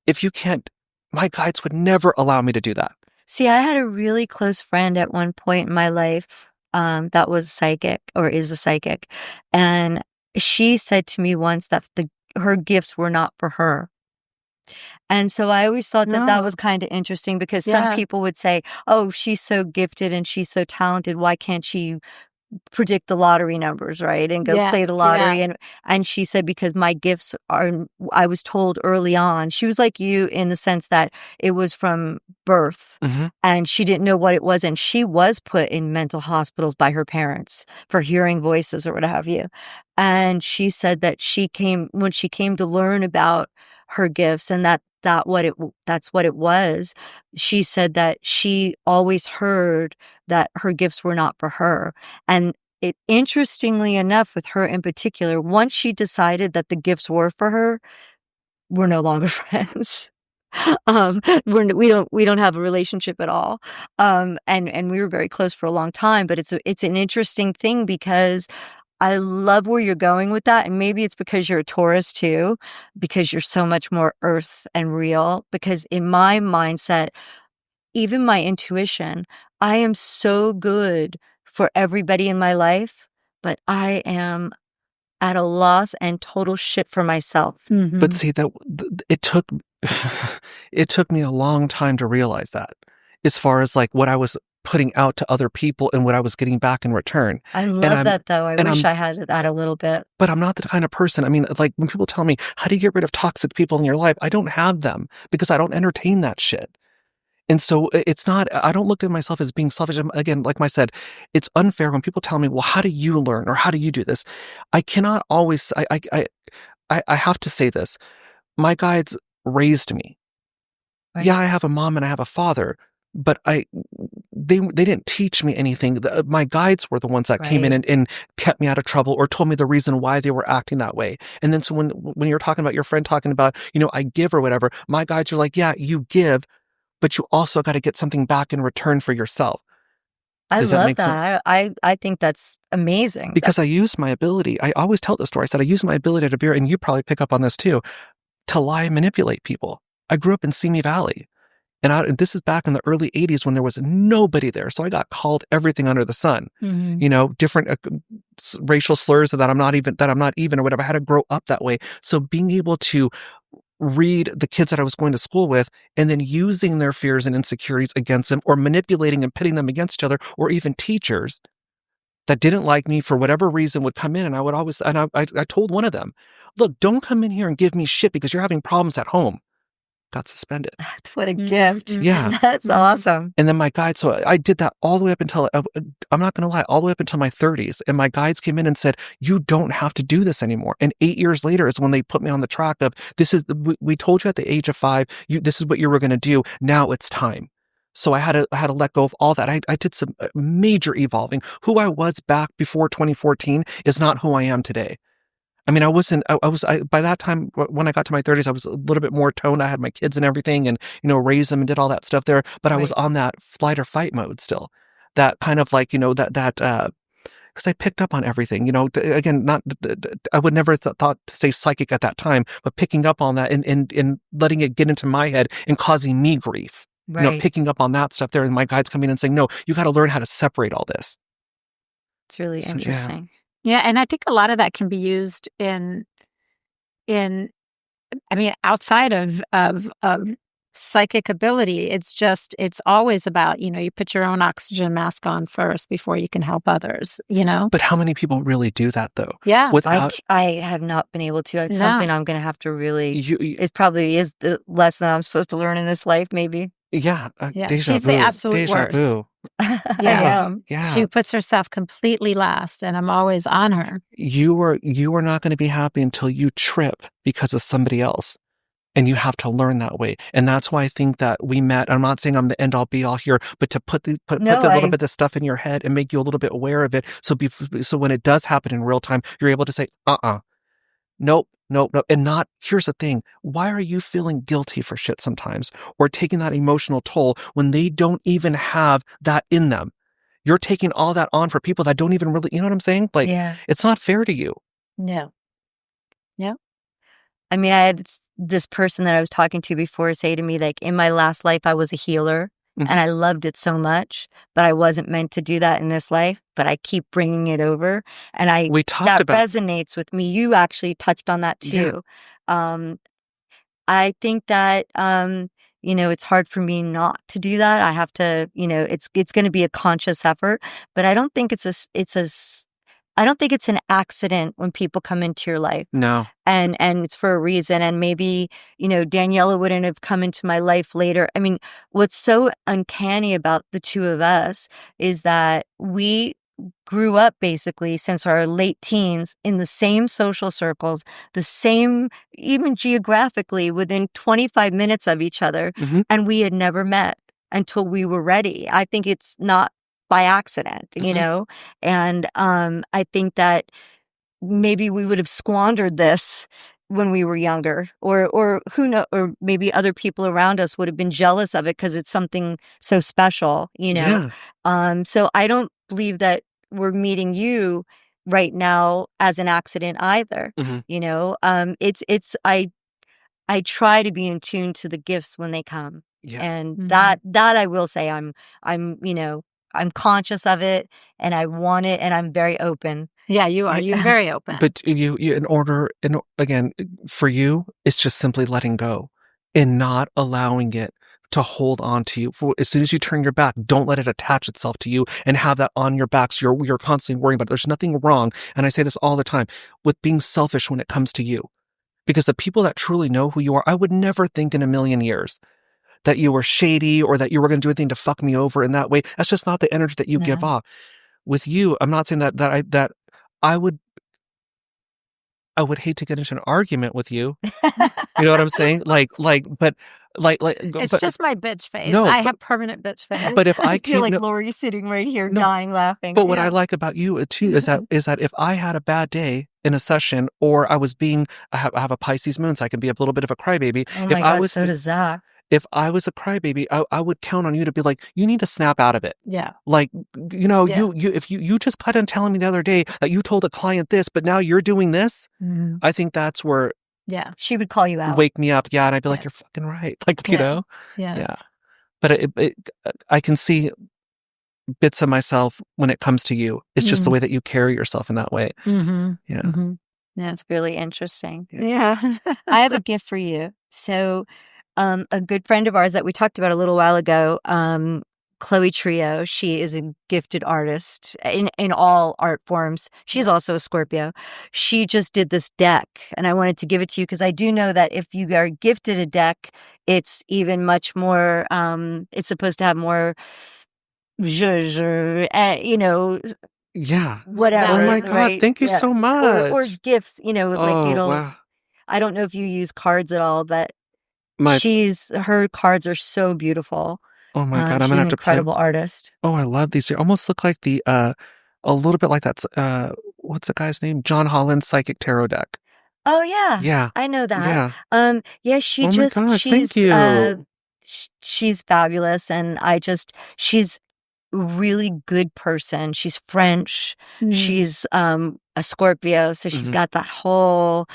if you can't?" My guides would never allow me to do that. See, I had a really close friend at one point in my life that was psychic or is a psychic. And she said to me once that her gifts were not for her. And so I always thought that was kind of interesting because some people would say, oh, she's so gifted and she's so talented. Why can't she predict the lottery numbers, right? And go play the lottery. And she said, because my gifts I was told early on, she was like you in the sense that it was from birth and she didn't know what it was. And she was put in mental hospitals by her parents for hearing voices or what have you. And she said that when she came to learn about her gifts and that's what it was. She said that she always heard that her gifts were not for her. And interestingly enough, with her in particular, once she decided that the gifts were for her, we're no longer friends. We don't have a relationship at all. And we were very close for a long time, but it's an interesting thing because I love where you're going with that. And maybe it's because you're a Taurus too, because you're so much more earth and real. Because in my mindset, even my intuition, I am so good for everybody in my life, but I am at a loss and total shit for myself. But see, that it took me a long time to realize that, as far as like what I was putting out to other people and what I was getting back in return. I love that though. I wish I had that a little bit. But I'm not the kind of person. I mean, like when people tell me, how do you get rid of toxic people in your life? I don't have them because I don't entertain that shit. And so it's not, I don't look at myself as being selfish. Again, like I said, it's unfair when people tell me, well, how do you learn or how do you do this? I cannot always, I have to say this. My guides raised me. Right. Yeah, I have a mom and I have a father, but they didn't teach me anything. My guides were the ones that came in and kept me out of trouble or told me the reason why they were acting that way. And then so when you're talking about your friend talking about, I give or whatever, my guides are like, yeah, you give, but you also got to get something back in return for yourself. I love that. I think that's amazing. Because I use my ability. I always tell the story. I said, I use my ability to and you probably pick up on this too, to lie and manipulate people. I grew up in Simi Valley. And this is back in the early 80s when there was nobody there. So I got called everything under the sun, you know, different racial slurs that I'm not even or whatever. I had to grow up that way. So being able to read the kids that I was going to school with and then using their fears and insecurities against them or manipulating and pitting them against each other, or even teachers that didn't like me for whatever reason would come in, and I would always, and I told one of them, look, don't come in here and give me shit because you're having problems at home. Got suspended. What a gift. Yeah. That's awesome. And then my guide, so I did that all the way up until, I'm not going to lie, all the way up until my 30s. And my guides came in and said, you don't have to do this anymore. And 8 years later is when they put me on the track of, we told you at the age of 5, this is what you were going to do. Now it's time. So I had to let go of all that. I did some major evolving. Who I was back before 2014 is not who I am today. I mean, by that time, when I got to my 30s, I was a little bit more toned. I had my kids and everything and, you know, raised them and did all that stuff there. But I was on that flight or fight mode still. That kind of like, you know, because I picked up on everything, you know, again, I would never thought to say psychic at that time, but picking up on that and letting it get into my head and causing me grief, you know, picking up on that stuff there. And my guides coming in and saying, no, you got to learn how to separate all this. It's really interesting. Yeah, and I think a lot of that can be used in I mean, outside of psychic ability. It's always about, you know, you put your own oxygen mask on first before you can help others, you know? But how many people really do that though? Yeah. I have not been able to. It's something I'm going to have to really, it probably is the lesson I'm supposed to learn in this life, maybe. Yeah. She's the absolute worst. Vu. Yeah. She puts herself completely last, and I'm always on her. You are not going to be happy until you trip because of somebody else. And you have to learn that way. And that's why I think that we met. I'm not saying I'm the end all be all here, but to put a little bit of stuff in your head and make you a little bit aware of it. So when it does happen in real time, you're able to say, nope. And not, here's the thing. Why are you feeling guilty for shit sometimes or taking that emotional toll when they don't even have that in them? You're taking all that on for people that don't even really, you know what I'm saying? Like, it's not fair to you. No. I mean, I had this person that I was talking to before say to me, like, in my last life, I was a healer and I loved it so much, but I wasn't meant to do that in this life, but I keep bringing it over. And that resonates with me. You actually touched on that too. Yeah. I think that, you know, it's hard for me not to do that. I have to, you know, it's going to be a conscious effort, but I don't think I don't think it's an accident when people come into your life. No. And it's for a reason. And maybe, you know, Daniela wouldn't have come into my life later. I mean, what's so uncanny about the two of us is that we grew up basically since our late teens in the same social circles, the same, even geographically, within 25 minutes of each other. And we had never met until we were ready. I think it's not by accident, you know? And I think that maybe we would have squandered this when we were younger, or who know, or maybe other people around us would have been jealous of it because it's something so special, you know? So I don't believe that we're meeting you right now as an accident either. You know, I try to be in tune to the gifts when they come. And that I will say I'm, you know, I'm conscious of it and I want it and I'm very open. Yeah, you are. You're very open. But again, for you, it's just simply letting go and not allowing it to hold on to you. As soon as you turn your back, don't let it attach itself to you and have that on your back. So you're constantly worrying about it. There's nothing wrong. And I say this all the time with being selfish when it comes to you, because the people that truly know who you are, I would never think in a million years that you were shady or that you were going to do anything to fuck me over in that way. That's just not the energy that you give off. With you, I'm not saying that I would hate to get into an argument with you. You know what I'm saying? It's just my bitch face. No, I have permanent bitch face. But if I feel like Lori's sitting right here dying laughing. But what I like about you too is that if I had a bad day in a session or I have a Pisces moon, so I can be a little bit of a crybaby. Oh my God, so does Zach. If I was a crybaby, I would count on you to be like, you need to snap out of it. Yeah. Like, you know, if you just got on telling me the other day that you told a client this, but now you're doing this, I think that's where she would call you out. Wake me up. Yeah. And I'd be like, you're fucking right. Like, you know? Yeah. But I can see bits of myself when it comes to you. It's just the way that you carry yourself in that way. Mm-hmm. Yeah. Mm-hmm. Yeah, it's really interesting. Yeah. I have a gift for you. So, a good friend of ours that we talked about a little while ago, Chloe Trio, she is a gifted artist in all art forms. She's also a Scorpio. She just did this deck, and I wanted to give it to you because I do know that if you are gifted a deck, it's even much more, it's supposed to have more, you know, Yeah. Oh whatever, my Value. God. right? Thank you Yeah. so Or much. gifts, like Oh, wow. I don't know if you use cards at all, but My, her cards are so beautiful. oh my God. I'm She's gonna an have to play. incredible artist. Oh, I love these. They almost look like a little bit like what's the guy's name? John Holland's Psychic Tarot deck. Oh yeah, Yeah. I know that. Yeah. Yeah, Oh my gosh. Thank you. she's fabulous, and she's a really good person. She's French. Mm-hmm. She's a Scorpio, so she's Mhm. got that whole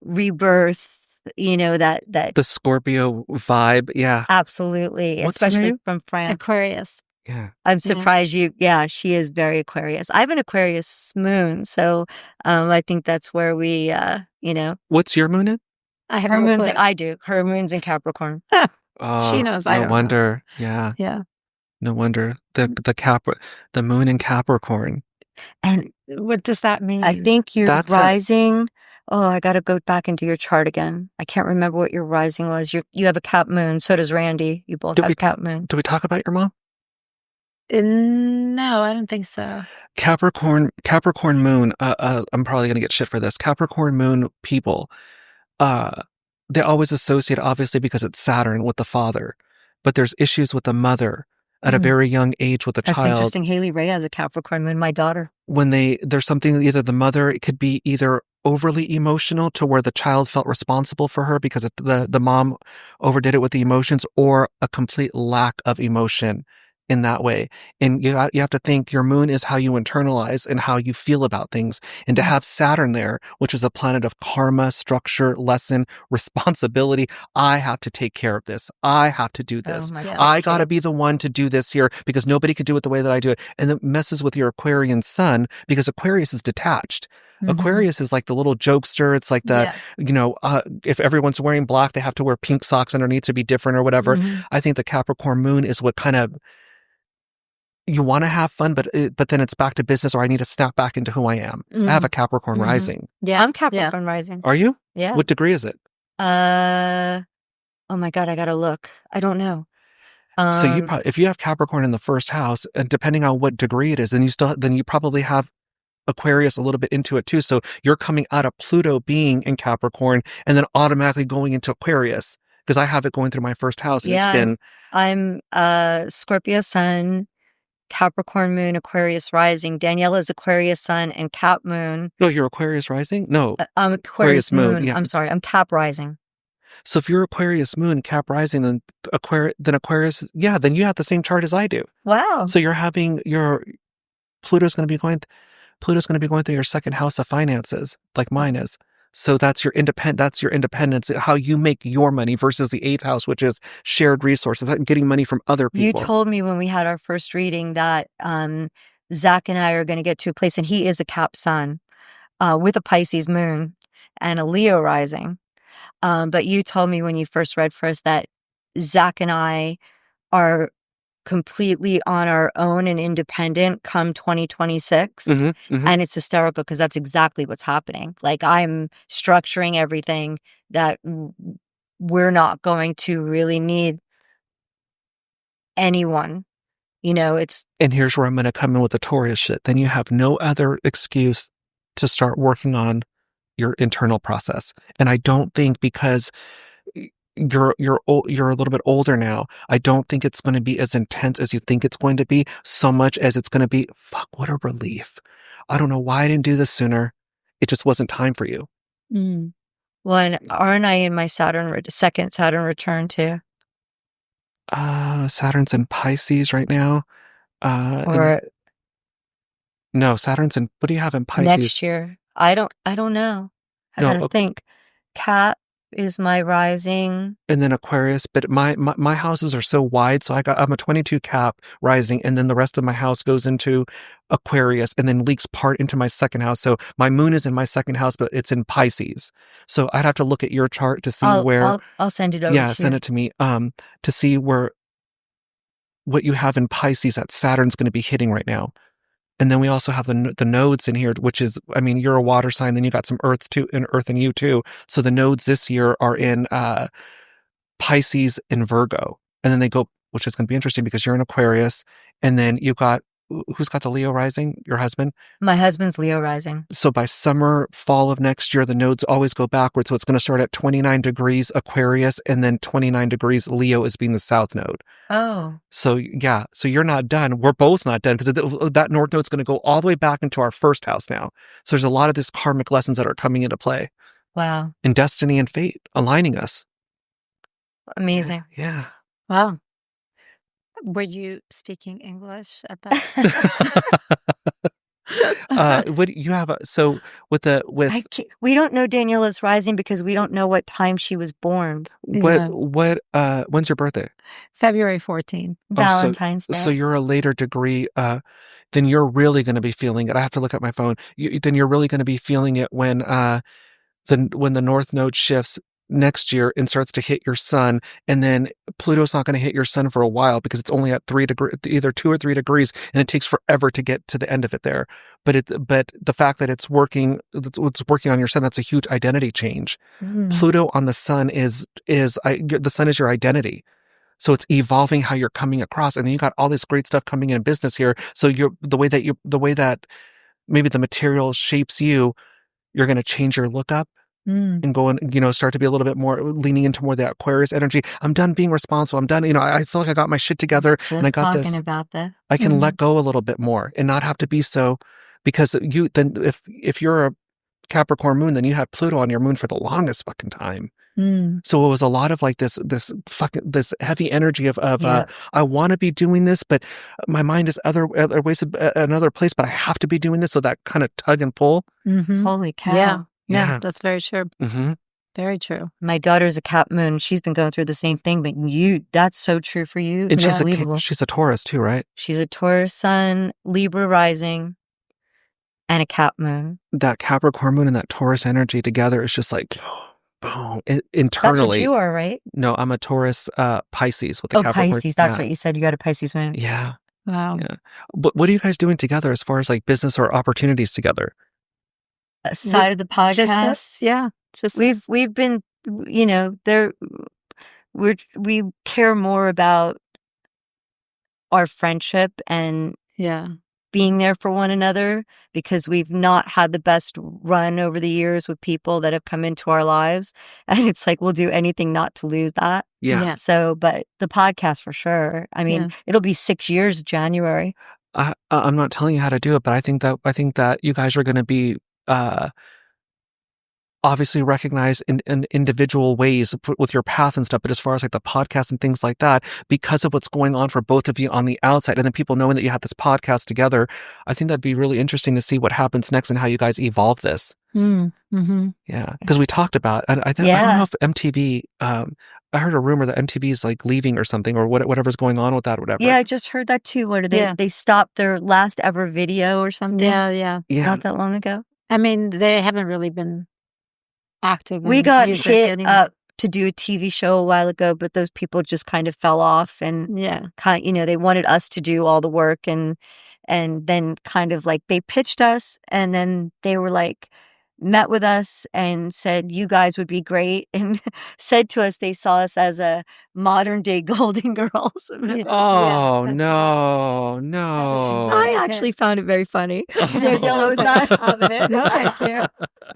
rebirth. That The Scorpio vibe. Yeah. absolutely, What's her especially name? from France. Aquarius. Yeah. I'm Yeah. surprised you. Yeah, she is very Aquarius. I have an Aquarius moon, so I think that's where What's your moon in? I have her no moon's. clue. I do. Her moon's in Capricorn. She Oh, knows. I no don't know. wonder. Yeah. Yeah. No wonder. The moon in Capricorn. And What does that mean? I think your That's rising. Oh, I got to go back into your chart again. I can't remember what your rising was. You have a Cap moon. So does Randy. You both Do have we Cap moon. do we talk about your mom? No, I don't think so. Capricorn moon. I'm probably gonna get shit for this. Capricorn moon people. Uh, they always associate, obviously, because it's Saturn with the father, but there's issues with the mother at a Mm. very young age with a That's child. interesting. Haley Ray has a Capricorn moon. My daughter. When there's something, either the mother, it could be either overly emotional to where the child felt responsible for her because of the mom overdid it with the emotions, or a complete lack of emotion in that way. And you have to think your moon is how you internalize and how you feel about things. And to have Saturn there, which is a planet of karma, structure, lesson, responsibility. I have to take care of this. I have to do this. Oh my Yeah. God. I got to be the one to do this here because nobody can do it the way that I do it. And it messes with your Aquarian sun because Aquarius is detached. Mhm. Aquarius is like the little jokester. It's like the, if everyone's wearing black, they have to wear pink socks underneath to be different or whatever. Mhm. I think the Capricorn moon is what kind of, you want to have fun, but then it's back to business, or I need to snap back into who I am. I have a Capricorn Mhm. rising. Yeah. I'm Capricorn rising. Are you? Yeah. What degree is it? Oh my God, I gotta look. I don't know. So if you have Capricorn in the first house, and depending on what degree it is, then you probably have Aquarius a little bit into it too. So you're coming out of Pluto being in Capricorn and then automatically going into Aquarius, because I have it going through my first house, and it's been. I'm Scorpio sun, Capricorn moon, Aquarius rising. Daniela's Aquarius sun and Cap moon. No, you're Aquarius rising? No, I'm Aquarius moon. Yeah. I'm sorry, I'm Cap rising. So if you're Aquarius moon, Cap rising, then Aquarius, yeah, then you have the same chart as I do. Wow. So you're having Pluto's going to be going through your second house of finances, like mine is. So that's your independence, how you make your money, versus the eighth house, which is shared resources, like getting money from other You people. told me when we had our first reading that Zach and I are going to get to a place, and he is a Cap sun with a Pisces moon and a Leo rising. But you told me when you first read for us that Zach and I are completely on our own and independent come 2026. And it's hysterical because that's exactly what's happening. Like, I'm structuring everything that we're not going to really need anyone. And here's where I'm going to come in with the Taurus shit. Then you have no other excuse to start working on your internal process. And I don't think, because you're a little bit older now, I don't think it's going to be as intense as you think it's going to be, so much as it's going to be, fuck, what a relief. I don't know why I didn't do this sooner. It just wasn't time for you. Well, and aren't I in my second Saturn return too? Saturn's in Pisces right now. Or no, Saturn's in, what do you have in Pisces? next year? I don't know. I gotta think. Cat. is my rising. And then Aquarius, but my houses are so wide, so I'm a 22 cap rising, and then the rest of my house goes into Aquarius, and then leaks part into my second house. So my moon is in my second house, but it's in Pisces. So I'd have to look at your chart to see where. I'll send it over. Yeah, to send you. it to me. To see what you have in Pisces that Saturn's going to be hitting right now. And then we also have the nodes in here, which is, I mean, you're a water sign, then you got some Earth too, and Earth in you too. So the nodes this year are in Pisces and Virgo, and then they go, which is going to be interesting because you're in Aquarius, and then you've got, who's got the Leo rising? Your husband? My husband's Leo rising. So by summer, fall of next year, the nodes always go backwards. So it's going to start at 29 degrees Aquarius, and then 29 degrees Leo is being the south node. Oh. So yeah, so you're not done. We're both not done because that north node's going to go all the way back into our first house now. So there's a lot of these karmic lessons that are coming into play. Wow. And destiny and fate aligning us. Amazing. Yeah. Wow. Were you speaking English at that? What you have? So with we don't know Daniela's rising because we don't know what time she was born. When's your birthday? February 14th. Valentine's Day. So you're a later degree. Then you're really going to be feeling it. I have to look at my phone. Then you're really going to be feeling it when the North Node shifts next year and starts to hit your sun, and then Pluto's not going to hit your sun for a while because it's only at 3 degrees, either 2 or 3 degrees, and it takes forever to get to the end of it there. But the fact that it's working on your sun, that's a huge identity change. Pluto on the sun the sun is your identity. So it's evolving how you're coming across, and then you got all this great stuff coming in business here. So the way that maybe the material shapes you, you're going to change your look up. And go and, start to be a little bit more leaning into more of that Aquarius energy. I'm done being responsible. I'm done. I feel like I got my shit together and I got talking about that. I can let go a little bit more and not have to be so, because if you're a Capricorn moon, then you had Pluto on your moon for the longest fucking time. So it was a lot of like this heavy energy of I want to be doing this, but my mind is other ways, another place, but I have to be doing this. So that kind of tug and pull. Holy cow. Yeah, that's very true. Very true. My daughter's a Cap moon. She's been going through the same thing, but that's so true for you. And she's a Taurus too, right? She's a Taurus sun, Libra rising, and a Cap moon. That Capricorn moon and that Taurus energy together is just like, boom, internally. That's what you are, right? No, I'm a Taurus Pisces with the Capricorn. Pisces. That's what you said. You got a Pisces moon. Yeah. Wow. Yeah. But what are you guys doing together as far as like business or opportunities together? Side of the podcast. We've been, we care more about our friendship and being there for one another, because we've not had the best run over the years with people that have come into our lives, and it's like we'll do anything not to lose that. So, but the podcast for sure. I mean, it'll be 6 years January. I'm not telling you how to do it, but I think that you guys are going to be obviously recognized in individual ways with your path and stuff. But as far as like the podcast and things like that, because of what's going on for both of you on the outside, and then people knowing that you have this podcast together, I think that'd be really interesting to see what happens next and how you guys evolve this. Yeah, because we talked about, I don't know if MTV. I heard a rumor that MTV is like leaving or something, or whatever's going on with that, or whatever. Yeah, I just heard that too. What are they? They stopped their last ever video or something. Yeah. Not that long ago. I mean, they haven't really been active. We got hit up to do a TV show a while ago, but those people just kind of fell off, and they wanted us to do all the work, and then kind of like they pitched us, and then they were like, met with us and said, you guys would be great, and said to us they saw us as a modern day Golden Girls. No. I actually found it very funny. Daniela was not having it. No, thank you.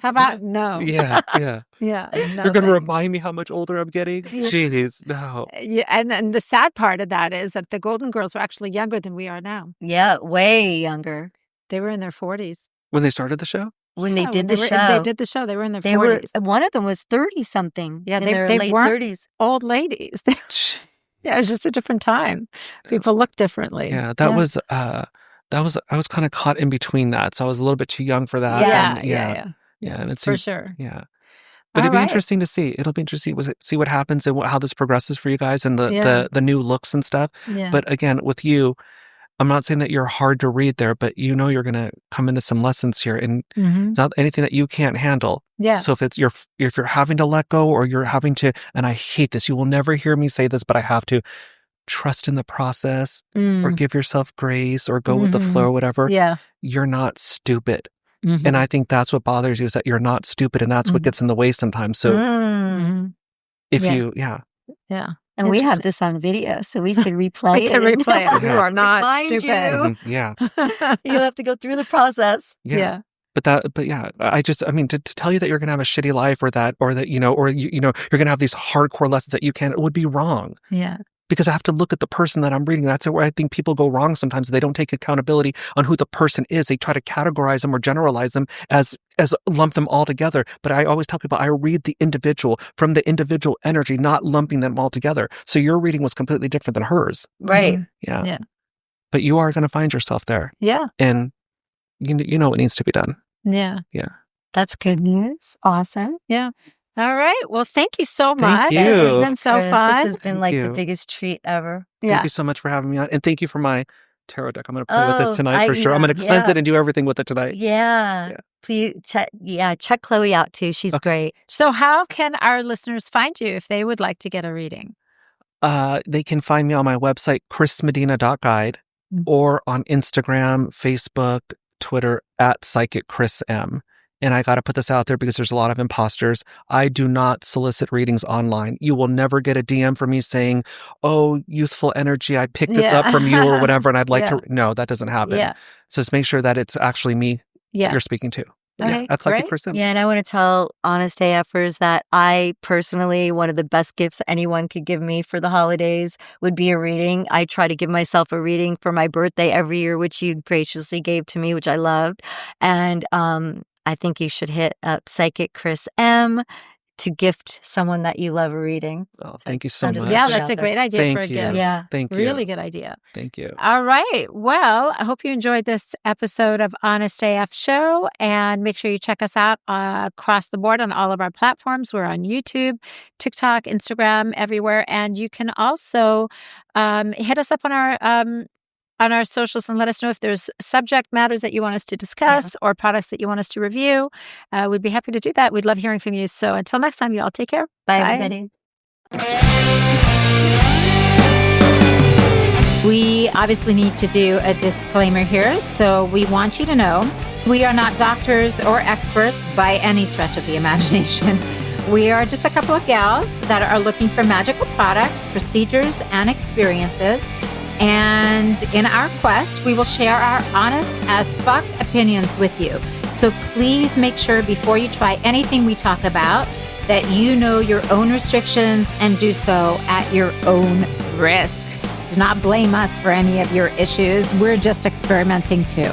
How about no? Yeah. No, You're going to remind me how much older I'm getting? Jeez, no. Yeah, and the sad part of that is that the Golden Girls were actually younger than we are now. Yeah, way younger. They were in their 40s. When they started the show? When they did the show. They did the show. They were in their 40s. One of them was 30-something. Yeah, in they their late weren't 30s. Old ladies. Yeah, it was just a different time. People looked differently. Yeah, I was kind of caught in between that. So I was a little bit too young for that. Yeah. Yeah, and it's for sure. Yeah. But All it'd be right. interesting to see. It'll be interesting to see what happens and how this progresses for you guys and Yeah. the new looks and stuff. Yeah. But again, with you, I'm not saying that you're hard to read there, but you know you're going to come into some lessons here, and it's not anything that you can't handle. Yeah. So if you're having to let go, or you're having to, and I hate this, you will never hear me say this, but I have to trust in the process, or give yourself grace, or go with the flow, or whatever. Yeah. You're not stupid. And I think that's what bothers you, is that you're not stupid, and that's what gets in the way sometimes. So if you, Yeah. And we have this on video, so we could replay We it. can replay it. You Yeah. are not Find stupid. yeah. You have to go through the process. Yeah. But yeah, I mean, to tell you that you're going to have a shitty life, or that, you know, you're going to have these hardcore lessons that you can't, it would be wrong. Yeah. Because I have to look at the person that I'm reading. That's where I think people go wrong sometimes. They don't take accountability on who the person is. They try to categorize them or generalize them as lump them all together. But I always tell people I read the individual from the individual energy, not lumping them all together. So your reading was completely different than hers. Right. Yeah. Yeah. But you are going to find yourself there. Yeah. And you know what needs to be done. Yeah. Yeah. That's good news. Awesome. Yeah. All right. Well, thank you so Thank much. you. This has been so Chris, fun. This has been Thank like you. the biggest treat ever. Yeah. Thank you so much for having me on. And thank you for my tarot deck. I'm going to play with this tonight for sure. I'm going to cleanse it and do everything with it tonight. Yeah. Yeah. Please check Chloe out too. She's great. So how can our listeners find you if they would like to get a reading? They can find me on my website, chrismedina.guide, or on Instagram, Facebook, Twitter, at Psychic Chris M. And I got to put this out there because there's a lot of imposters. I do not solicit readings online. You will never get a DM from me saying, "Oh, youthful energy, I picked this up from you," or whatever, and I'd like to. No, that doesn't happen. Yeah. So just make sure that it's actually me Yeah. you're speaking to. Okay, That's Psychic great. Chris M. Yeah, and I want to tell Honest AFers that I personally, one of the best gifts anyone could give me for the holidays would be a reading. I try to give myself a reading for my birthday every year, which you graciously gave to me, which I loved. And I think you should hit up Psychic Chris M to gift someone that you love a reading. Oh, thank you so I'm much. just Yeah, put it that's a out there. great idea Thank for a you. gift. Yeah. Thank you. Really good idea. Thank you. All right. Well, I hope you enjoyed this episode of Honest AF Show, and make sure you check us out across the board on all of our platforms. We're on YouTube, TikTok, Instagram, everywhere. And you can also hit us up on our socials and let us know if there's subject matters that you want us to discuss or products that you want us to review. We'd be happy to do that. We'd love hearing from you. So until next time, you all take care. Bye, everybody. We obviously need to do a disclaimer here. So we want you to know we are not doctors or experts by any stretch of the imagination. We are just a couple of gals that are looking for magical products, procedures, and experiences. And in our quest, we will share our honest as fuck opinions with you. So please make sure before you try anything we talk about that you know your own restrictions and do so at your own risk. Do not blame us for any of your issues. We're just experimenting too.